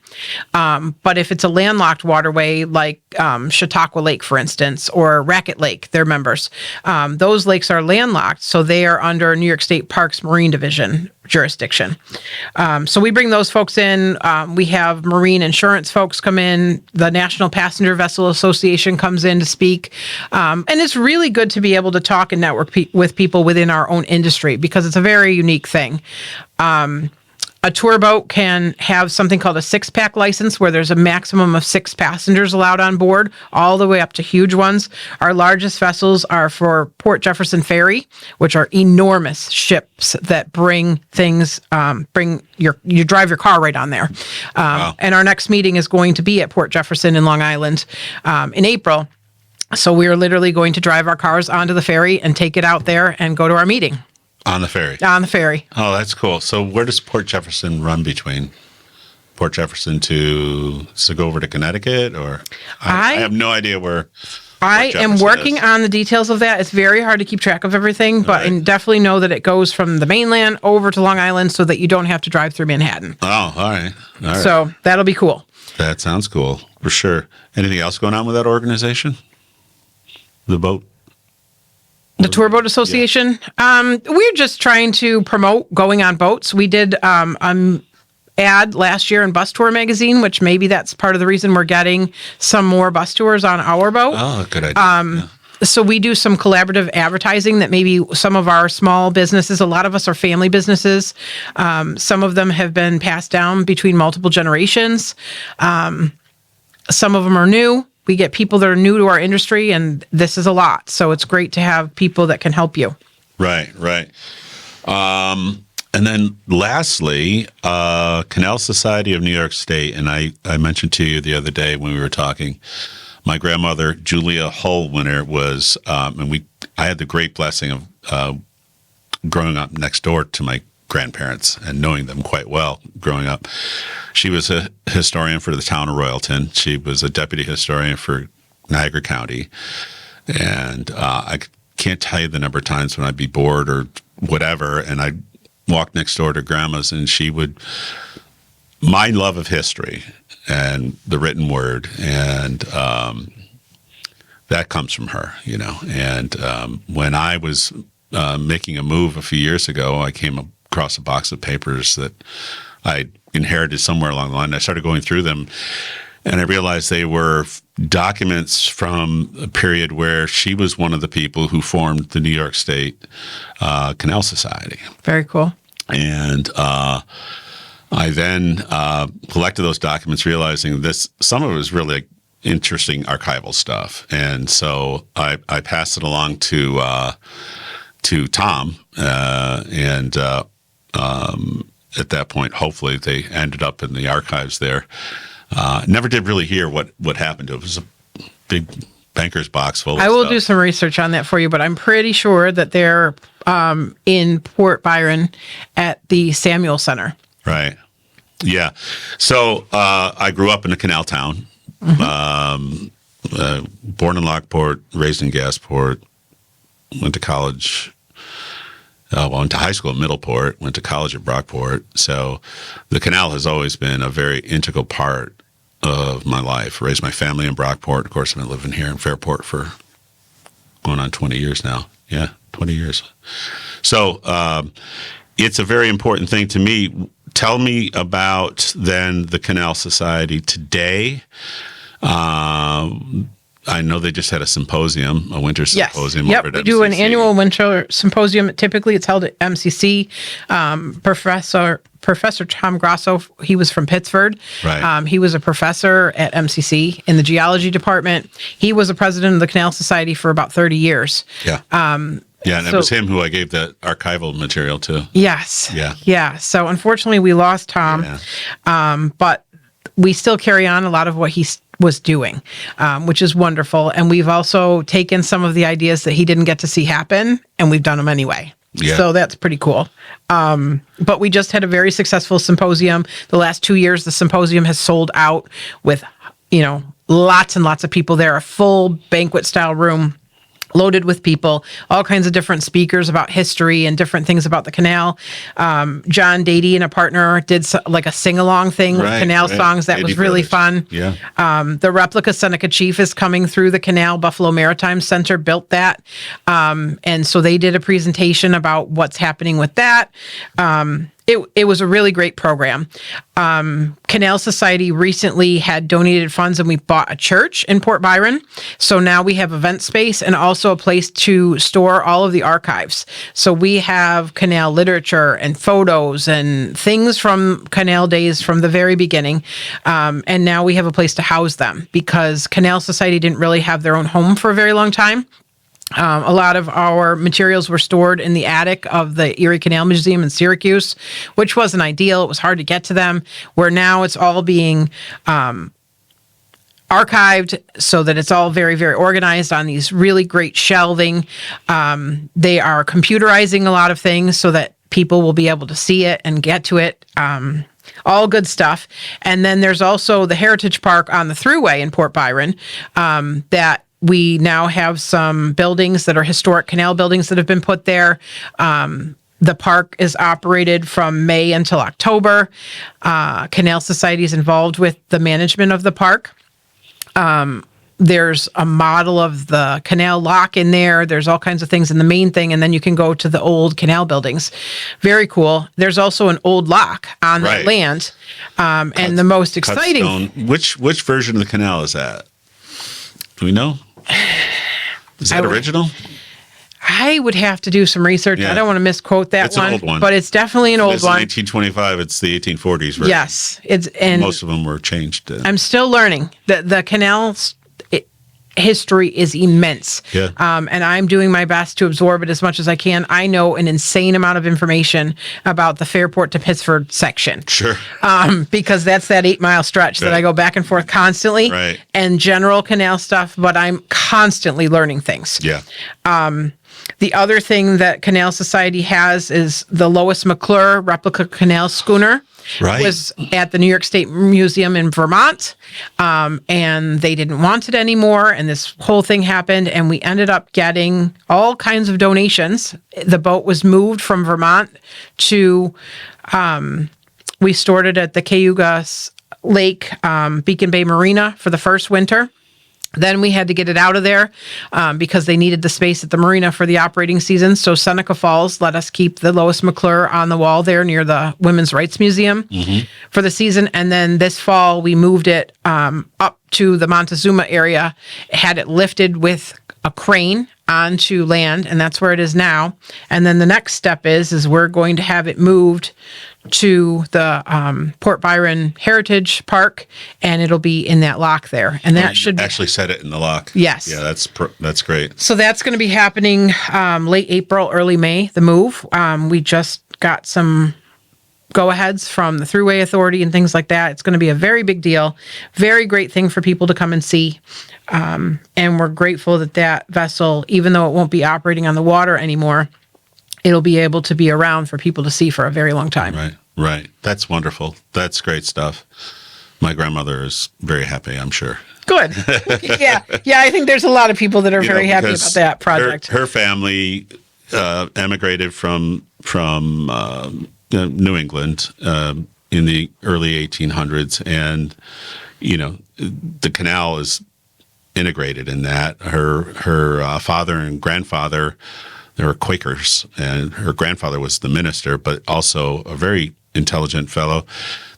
But if it's a landlocked waterway like Chautauqua Lake, for instance, or Racket Lake, they're members. Those lakes are landlocked, so they are under New York State Parks Marine Division jurisdiction. So we bring those folks in. We have marine insurance folks come in. The National Passenger Vessel Association comes in to speak. And it's really good to be able to talk and network with people within our own industry because it's a very unique thing. A tour boat can have something called a 6-pack license where there's a maximum of 6 passengers allowed on board, all the way up to huge ones. Our largest vessels are for Port Jefferson Ferry, which are enormous ships that bring things, you drive your car right on there. Wow. And our next meeting is going to be at Port Jefferson in Long Island in April. So we are literally going to drive our cars onto the ferry and take it out there and go to our meeting. On the ferry. On the ferry. Oh, that's cool. So where does Port Jefferson run between? Port Jefferson to go over to Connecticut, or I have no idea where. I am working on the details of that. It's very hard to keep track of everything, but I definitely know that it goes from the mainland over to Long Island so that you don't have to drive through Manhattan. Oh, all right. So that'll be cool. That sounds cool for sure. Anything else going on with that organization? The boat. The Tour Boat Association. Yeah. We're just trying to promote going on boats. We did ad last year in Bus Tour magazine, which maybe that's part of the reason we're getting some more bus tours on our boat. Oh, good idea. So we do some collaborative advertising that maybe some of our small businesses, a lot of us are family businesses. Some of them have been passed down between multiple generations. Some of them are new. We get people that are new to our industry, and this is a lot. So it's great to have people that can help you. Right. And then lastly, Canal Society of New York State. And I mentioned to you the other day when we were talking, my grandmother, Julia Hullwinter, was, and I had the great blessing of growing up next door to my grandparents and knowing them quite well growing up. She was a historian for the town of Royalton. She was a deputy historian for Niagara County. And I can't tell you the number of times when I'd be bored or whatever, and I'd walk next door to Grandma's, and my love of history and the written word, and that comes from her, And when I was making a move a few years ago, I came across a box of papers that I inherited somewhere along the line. I started going through them, and I realized they were documents from a period where she was one of the people who formed the New York State Canal Society. Very cool. And I then collected those documents, realizing some of it was really interesting archival stuff. And so I passed it along to Tom, and at that point, hopefully, they ended up in the archives there. Never did really hear what happened to it. It was a big banker's box full of stuff. I will do some research on that for you, but I'm pretty sure that they're in Port Byron at the Samuel Center. Right. Yeah. So I grew up in a canal town, born in Lockport, raised in Gasport, went to college. Went to high school at Middleport, went to college at Brockport. So the canal has always been a very integral part of my life. Raised my family in Brockport. Of course, I've been living here in Fairport for going on 20 years now. Yeah, 20 years. So it's a very important thing to me. Tell me about then the Canal Society today. I know they just had a symposium, a winter symposium. Yes. Over at We MCC. do an annual winter symposium. Typically, it's held at MCC. Professor Tom Grasso, he was from Pittsford. Right. He was a professor at MCC in the geology department. He was a president of the Canal Society for about 30 years. Yeah. And it was him who I gave the archival material to. Yes. Yeah. Yeah. So unfortunately, we lost Tom, but we still carry on a lot of what he was doing, which is wonderful. And we've also taken some of the ideas that he didn't get to see happen, and we've done them anyway. Yeah. So that's pretty cool. But we just had a very successful symposium. The last 2 years, the symposium has sold out with, lots and lots of people there, a full banquet style room loaded with people, all kinds of different speakers about history and different things about the canal. John Dady and a partner did like a sing-along thing with canal songs. That was really fun. Yeah. The replica Seneca Chief is coming through the canal. Buffalo Maritime Center built that. And so they did a presentation about what's happening with that. It was a really great program. Canal Society recently had donated funds, and we bought a church in Port Byron. So now we have event space and also a place to store all of the archives. So we have canal literature and photos and things from canal days from the very beginning. And now we have a place to house them because Canal Society didn't really have their own home for a very long time. A lot of our materials were stored in the attic of the Erie Canal Museum in Syracuse, which wasn't ideal. It was hard to get to them, where now it's all being archived so that it's all very, very organized on these really great shelving. They are computerizing a lot of things so that people will be able to see it and get to it. All good stuff. And then there's also the Heritage Park on the Thruway in Port Byron that we now have some buildings that are historic canal buildings that have been put there. The park is operated from May until October. Canal Society is involved with the management of the park. there's a model of the canal lock in there. There's all kinds of things in the main thing, and then you can go to the old canal buildings. Very cool. There's also an old lock on that land, and the most exciting. Which version of the canal is that? Do we know? Is that original? I would have to do some research. Yeah. I don't want to misquote that it's an old one, but it's definitely an old one. 1925. It's the 1840s version. Yes, most of them were changed. I'm still learning. The canal's history is immense. Yeah. And I'm doing my best to absorb it as much as I can. I know an insane amount of information about the Fairport to Pittsford section. Sure. Because that's that 8-mile stretch that I go back and forth constantly. Right. And general canal stuff, but I'm constantly learning things. Yeah. The other thing that Canal Society has is the Lois McClure replica canal schooner. Right. Was at the New York State Museum in Vermont, and they didn't want it anymore, and this whole thing happened, and we ended up getting all kinds of donations. The boat was moved from Vermont to, we stored it at the Cayuga Lake Beacon Bay Marina for the first winter. Then we had to get it out of there because they needed the space at the marina for the operating season. So Seneca Falls let us keep the Lois McClure on the wall there near the Women's Rights Museum for the season. And then this fall, we moved it up to the Montezuma area, had it lifted with a crane onto land, and that's where it is now. And then the next step is we're going to have it moved to the Port Byron Heritage Park, and it'll be in that lock there. And that should actually set it in the lock. Yes. Yeah, that's great. So that's going to be happening late April, early May, the move. We just got some go-aheads from the Thruway Authority and things like that. It's going to be a very big deal. Very great thing for people to come and see. And we're grateful that vessel, even though it won't be operating on the water anymore, it'll be able to be around for people to see for a very long time. Right. That's wonderful. That's great stuff. My grandmother is very happy, I'm sure. Good. Yeah. I think there's a lot of people that are very happy about that project. Her family emigrated from New England in the early 1800s, and the canal is integrated in that. Her father and grandfather, they were Quakers, and her grandfather was the minister, but also a very intelligent fellow.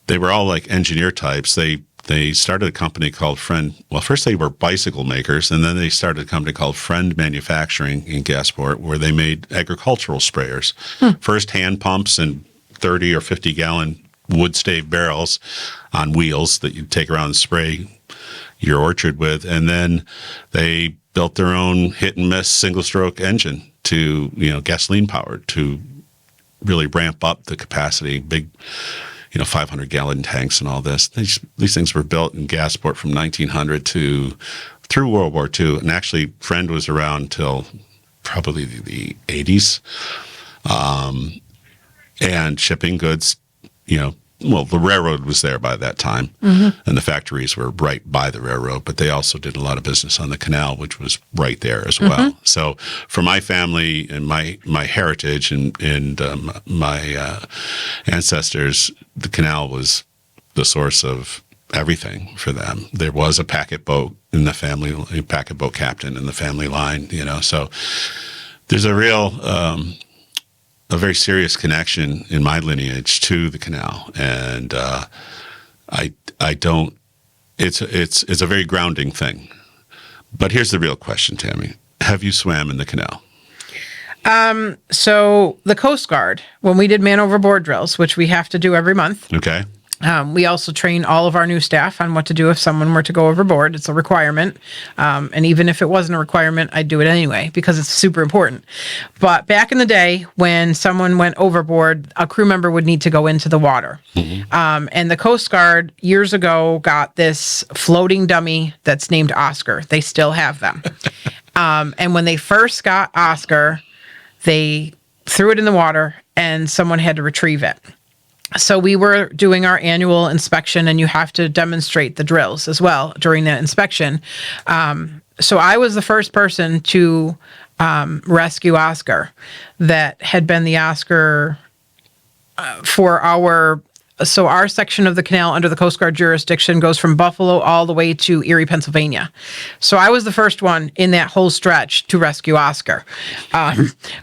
They were all like engineer types. They started a company called Friend. Well, first they were bicycle makers, and then they started a company called Friend Manufacturing in Gasport, where they made agricultural sprayers. First hand pumps and 30 or 50 gallon wood stave barrels on wheels that you'd take around and spray your orchard with. And then they built their own hit and miss single stroke engine to, gasoline powered, to really ramp up the capacity, big, 500 gallon tanks and all this. These things were built in Gasport from 1900 through World War II. And actually Friend was around till probably the 80s. And shipping goods, the railroad was there by that time, and the factories were right by the railroad, but they also did a lot of business on the canal, which was right there as well. So for my family and my heritage and my ancestors, the canal was the source of everything for them. There was a packet boat in the family, a packet boat captain in the family line, so there's a real... a very serious connection in my lineage to the canal, and I don't. It's a very grounding thing. But here's the real question, Tammee: have you swam in the canal? So the Coast Guard, when we did man overboard drills, which we have to do every month. Okay. We also train all of our new staff on what to do if someone were to go overboard. It's a requirement. And even if it wasn't a requirement, I'd do it anyway because it's super important. But back in the day, when someone went overboard, a crew member would need to go into the water. And the Coast Guard years ago got this floating dummy that's named Oscar. They still have them. And when they first got Oscar, they threw it in the water and someone had to retrieve it. So we were doing our annual inspection, and you have to demonstrate the drills as well during that inspection. So I was the first person to rescue Oscar that had been the Oscar for our So our section of the canal under the Coast Guard jurisdiction goes from Buffalo all the way to Erie, Pennsylvania. So I was the first one in that whole stretch to rescue Oscar.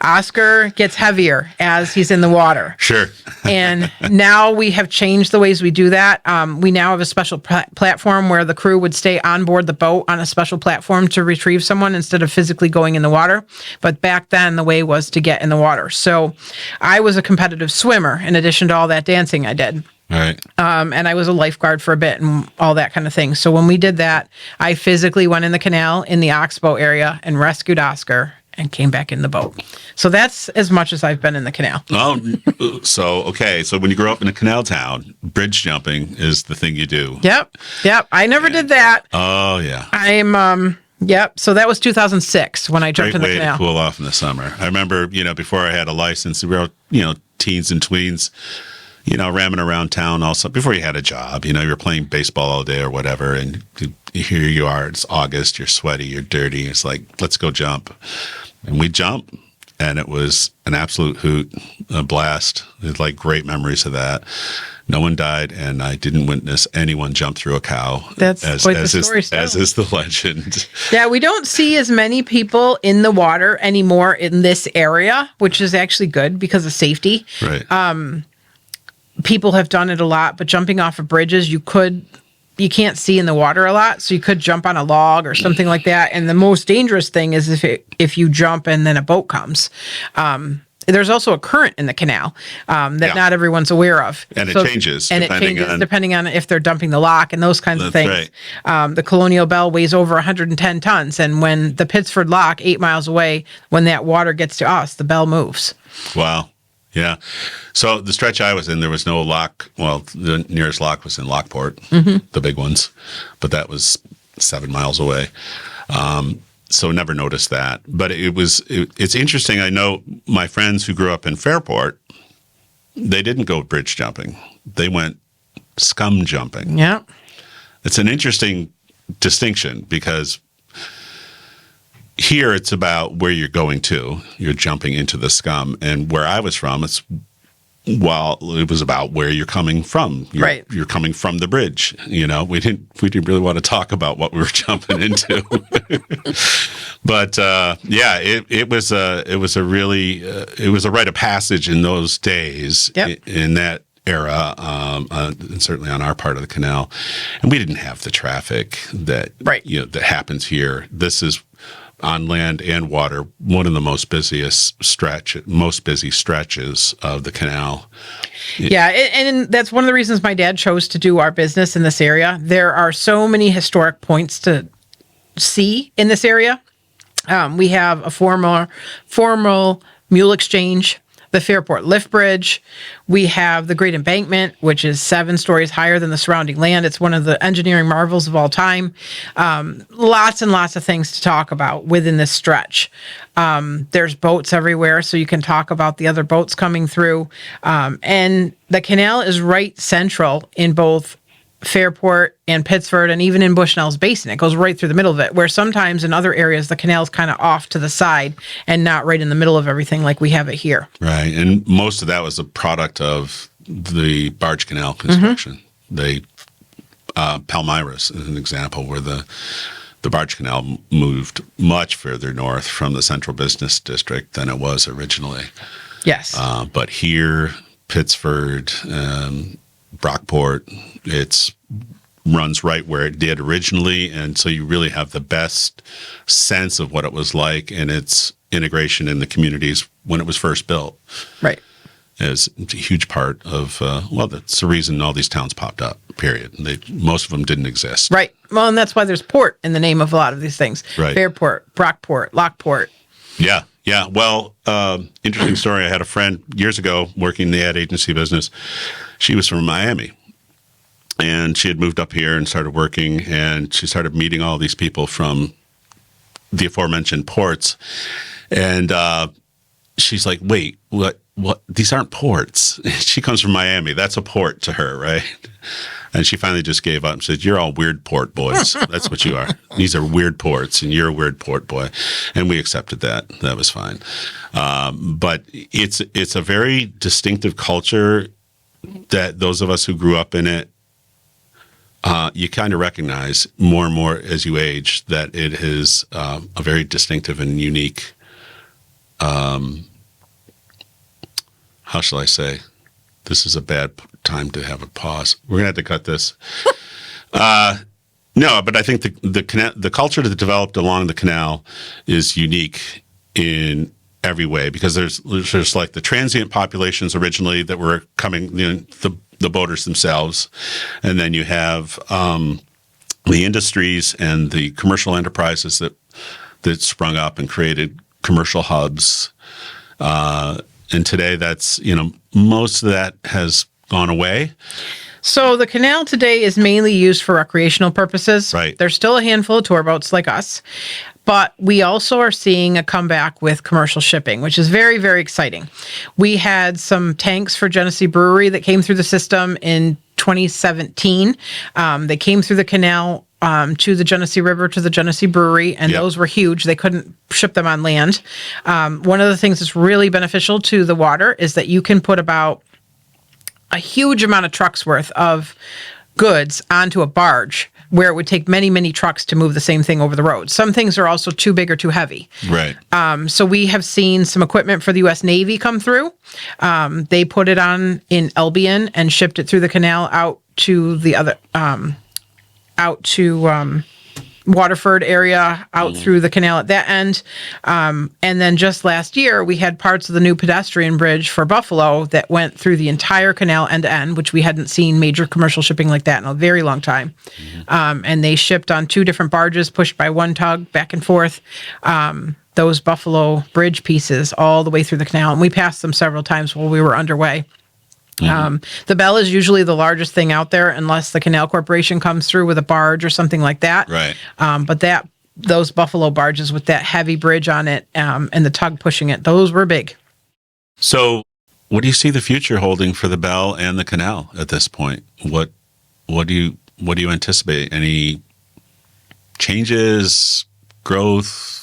Oscar gets heavier as he's in the water. Sure. And now we have changed the ways we do that. We now have a special platform where the crew would stay on board the boat on a special platform to retrieve someone instead of physically going in the water. But back then, the way was to get in the water. So I was a competitive swimmer in addition to all that dancing I did. Right. And I was a lifeguard for a bit and all that kind of thing. So when we did that, I physically went in the canal in the Oxbow area and rescued Oscar and came back in the boat. So that's as much as I've been in the canal. Oh, okay. So when you grow up in a canal town, bridge jumping is the thing you do. Yep. I never did that. Oh, yeah. Yep. So that was 2006 when I jumped in the canal. Great way to cool off in the summer. I remember, before I had a license, we were, teens and tweens, ramming around town also before you had a job. You were playing baseball all day or whatever, and here you are. It's August. You're sweaty. You're dirty. It's like, let's go jump, and we jump, and it was an absolute hoot, a blast. It's like great memories of that. No one died, and I didn't witness anyone jump through a cow. That's quite the story still. As is the legend. Yeah, we don't see as many people in the water anymore in this area, which is actually good because of safety. Right. People have done it a lot, but jumping off of bridges, you can't see in the water a lot, so you could jump on a log or something like that. And the most dangerous thing is if you jump and then a boat comes. There's also a current in the canal that not everyone's aware of. And it changes. Depending on if they're dumping the lock and those kinds of things. Right. The Colonial Belle weighs over 110 tons. And when the Pittsford Lock, 8 miles away, when that water gets to us, the bell moves. Wow. Yeah. So the stretch I was in, there was no lock. Well, the nearest lock was in Lockport, the big ones. But that was 7 miles away. So never noticed that. But it's interesting. I know my friends who grew up in Fairport, they didn't go bridge jumping. They went scum jumping. Yeah. It's an interesting distinction because here it's about where you're going to. You're jumping into the scum. And where I was from, it was about where you're coming from. You're coming from the bridge. We didn't really want to talk about what we were jumping into. But it was a rite of passage in those days. Yep. In that era, and certainly on our part of the canal, and we didn't have the traffic that that happens here. This is on land and water, one of the most busy stretches of the canal. Yeah, and that's one of the reasons my dad chose to do our business in this area. There are so many historic points to see in this area. We have a formal mule exchange, the Fairport Lift Bridge. We have the Great Embankment, which is 7 stories higher than the surrounding land. It's one of the engineering marvels of all time. Lots and lots of things to talk about within this stretch. There's boats everywhere, so you can talk about the other boats coming through. And the canal is right central in both Fairport and Pittsford, and even in Bushnell's Basin. It goes right through the middle of it, where sometimes in other areas the canal's kind of off to the side and not right in the middle of everything like we have it here. Right, and most of that was a product of the barge canal construction. Palmyras is an example where the barge canal moved much further north from the central business district than it was originally. Yes. But here, Pittsford, Brockport, it's runs right where it did originally, and so you really have the best sense of what it was like and its integration in the communities when it was first built. Right. It's a huge part of, that's the reason all these towns popped up, period. Most of them didn't exist. Right. Well, and that's why there's port in the name of a lot of these things. Right. Fairport, Brockport, Lockport. Yeah. Yeah. Well, interesting story. I had a friend years ago working in the ad agency business. She was from Miami, and she had moved up here and started working, and she started meeting all these people from the aforementioned ports. And she's like, wait, what? These aren't ports. She comes from Miami. That's a port to her, right? And she finally just gave up and said, you're all weird port boys. That's what you are. These are weird ports, and you're a weird port boy. And we accepted that. That was fine. But it's a very distinctive culture that those of us who grew up in it, you kind of recognize more and more as you age that it is a very distinctive and unique, how shall I say? This is a bad time to have a pause. We're going to have to cut this. No, but I think the culture that developed along the canal is unique in every way, because there's like the transient populations originally that were coming, the boaters themselves, and then you have the industries and the commercial enterprises that sprung up and created commercial hubs. And today, that's most of that has gone away. So the canal today is mainly used for recreational purposes. Right. There's still a handful of tour boats like us, but we also are seeing a comeback with commercial shipping, which is very, very exciting. We had some tanks for Genesee Brewery that came through the system in 2017. They came through the canal to the Genesee River, to the Genesee Brewery, and those were huge. They couldn't ship them on land. One of the things that's really beneficial to the water is that you can put about a huge amount of trucks worth of goods onto a barge, where it would take many, many trucks to move the same thing over the road. Some things are also too big or too heavy. Right. So we have seen some equipment for the U.S. Navy come through. They put it on in Albion and shipped it through the canal out to the other, Waterford area, out through the canal at that end. And then just last year, we had parts of the new pedestrian bridge for Buffalo that went through the entire canal end to end, which we hadn't seen major commercial shipping like that in a very long time. And they shipped on 2 different barges pushed by one tug back and forth. Those Buffalo bridge pieces all the way through the canal. And we passed them several times while we were underway. The Belle is usually the largest thing out there, unless the Canal Corporation comes through with a barge or something like that. Right. But those Buffalo barges with that heavy bridge on it, and the tug pushing it, those were big. So, what do you see the future holding for the Belle and the canal at this point? What do you anticipate? Any changes, growth?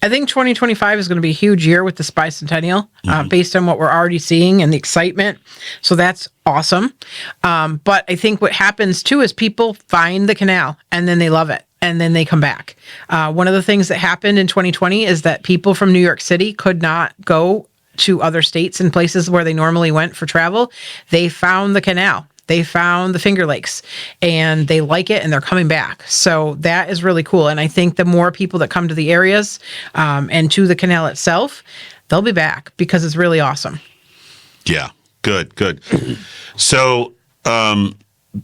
I think 2025 is going to be a huge year with the bicentennial, based on what we're already seeing and the excitement. So that's awesome. But I think what happens too is people find the canal and then they love it and then they come back. One of the things that happened in 2020 is that people from New York City could not go to other states and places where they normally went for travel. They found the canal. They found the Finger Lakes and they like it and they're coming back. So that is really cool. And I think the more people that come to the areas and to the canal itself, they'll be back because it's really awesome. Yeah, good. So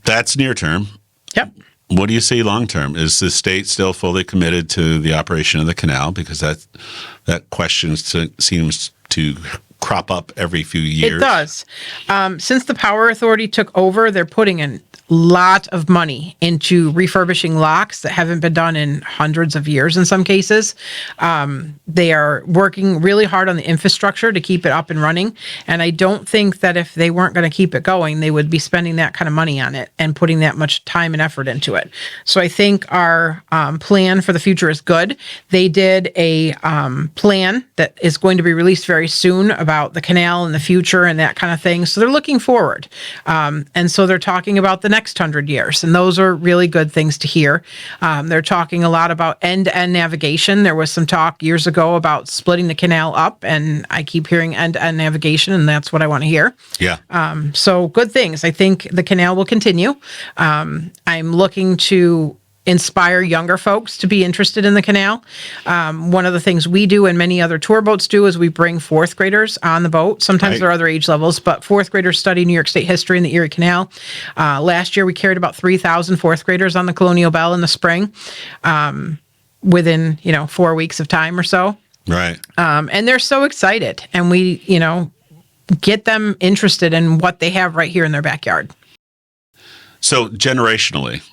that's near term. Yep. What do you see long term? Is the state still fully committed to the operation of the canal? Because that question seems to crop up every few years. It does. Since the Power Authority took over, they're putting in a lot of money into refurbishing locks that haven't been done in hundreds of years in some cases. They are working really hard on the infrastructure to keep it up and running. And I don't think that if they weren't going to keep it going, they would be spending that kind of money on it and putting that much time and effort into it. So I think our plan for the future is good. They did a plan that is going to be released very soon about the canal in the future and that kind of thing. So they're looking forward. And so they're talking about the next 100 years. And those are really good things to hear. They're talking a lot about end-to-end navigation. There was some talk years ago about splitting the canal up, and I keep hearing end-to-end navigation, and that's what I want to hear. Yeah. So good things. I think the canal will continue. I'm looking to inspire younger folks to be interested in the canal. One of the things we do and many other tour boats do is we bring 4th graders on the boat. Sometimes there are other age levels, but 4th graders study New York State history in the Erie Canal. Last year, we carried about 3,000 4th graders on the Colonial Belle in the spring, within 4 weeks of time or so. Right. And they're so excited, and we get them interested in what they have right here in their backyard. So generationally,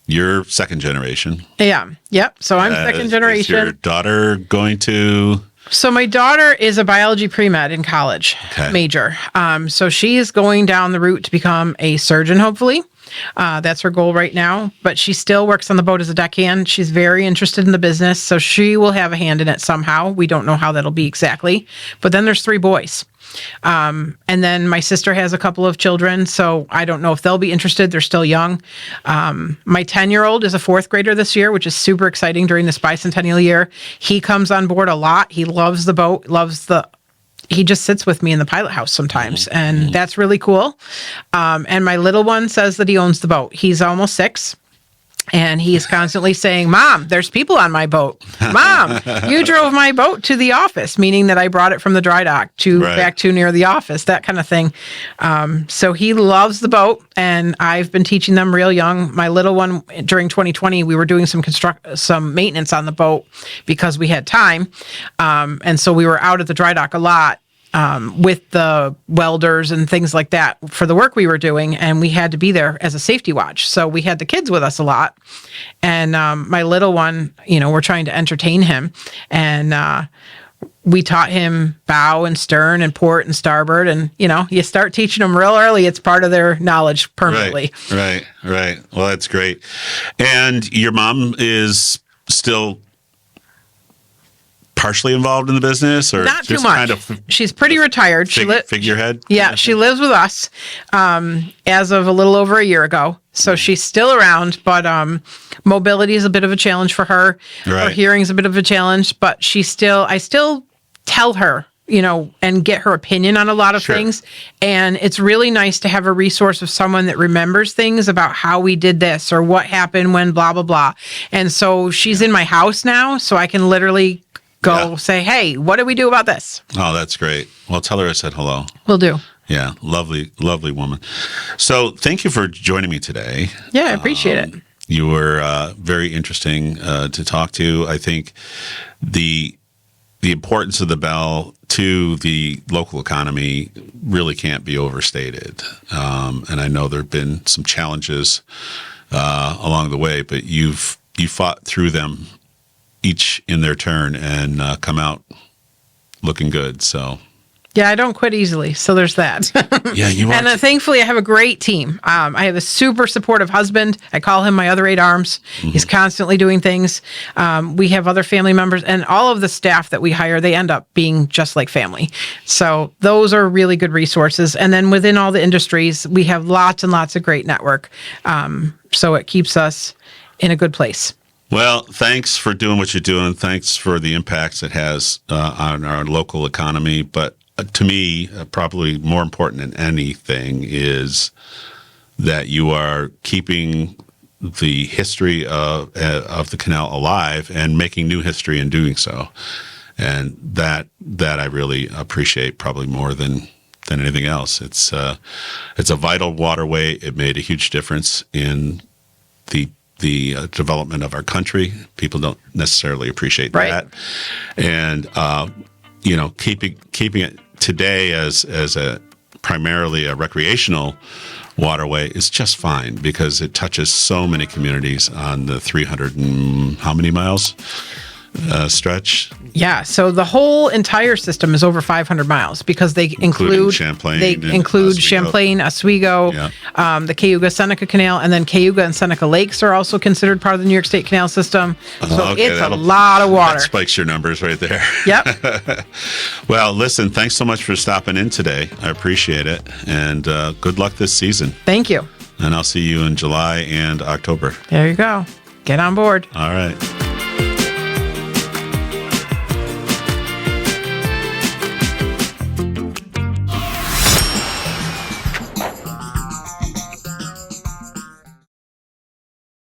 you're second generation. Yeah. Yep. So I'm second generation. Is your daughter going to? So my daughter is a biology pre-med in college, major. So she is going down the route to become a surgeon, hopefully. That's her goal right now. But she still works on the boat as a deckhand. She's very interested in the business, so she will have a hand in it somehow. We don't know how that'll be exactly. But then there's 3 boys. And then my sister has a couple of children, so I don't know if they'll be interested. They're still young. My 10-year-old is a 4th grader this year, which is super exciting during this bicentennial year. He comes on board a lot. He loves the boat, he just sits with me in the pilot house sometimes, and that's really cool. And my little one says that he owns the boat. He's almost 6. And he's constantly saying, Mom, there's people on my boat. Mom, you drove my boat to the office, meaning that I brought it from the dry dock back to near the office, that kind of thing. So he loves the boat, and I've been teaching them real young. My little one, during 2020, we were doing some maintenance on the boat because we had time. And so we were out at the dry dock a lot. With the welders and things like that for the work we were doing, and we had to be there as a safety watch. So we had the kids with us a lot. And my little one, we're trying to entertain him. And we taught him bow and stern and port and starboard. And, you start teaching them real early. It's part of their knowledge permanently. Right. Well, that's great. And your mom is still partially involved in the business, or not just too much? Kind of she's pretty retired. Figurehead. Yeah, she lives with us as of a little over a year ago. So she's still around, but mobility is a bit of a challenge for her. Right. Her hearing is a bit of a challenge, but I still tell her, and get her opinion on a lot of things. And it's really nice to have a resource of someone that remembers things about how we did this or what happened when blah, blah, blah. And so she's in my house now, so I can literally say, hey, what do we do about this? Oh, that's great. Well, tell her I said hello. Will do. Yeah, lovely woman. So thank you for joining me today. Yeah, I appreciate it. You were very interesting to talk to. I think the importance of the Belle to the local economy really can't be overstated. And I know there have been some challenges along the way, but you fought through them each in their turn and come out looking good. So yeah, I don't quit easily. So there's that. Yeah, you are. And thankfully, I have a great team. I have a super supportive husband. I call him my other 8 arms. Mm-hmm. He's constantly doing things. We have other family members, and all of the staff that we hire, they end up being just like family. So those are really good resources. And then within all the industries, we have lots and lots of great network. So it keeps us in a good place. Well, thanks for doing what you're doing. Thanks for the impacts it has on our local economy. But to me, probably more important than anything is that you are keeping the history of the canal alive and making new history in doing so. And that I really appreciate probably more than anything else. It's a vital waterway. It made a huge difference in the development of our country. People don't necessarily appreciate that. And keeping it today as a primarily a recreational waterway is just fine because it touches so many communities on the 300 and how many miles stretch? Yeah, so the whole entire system is over 500 miles because they include Champlain, Oswego, the Cayuga-Seneca Canal, and then Cayuga and Seneca Lakes are also considered part of the New York State Canal System. So it's a lot of water. That spikes your numbers right there. Yep. Well, listen, thanks so much for stopping in today. I appreciate it, and good luck this season. Thank you. And I'll see you in July and October. There you go. Get on board. All right.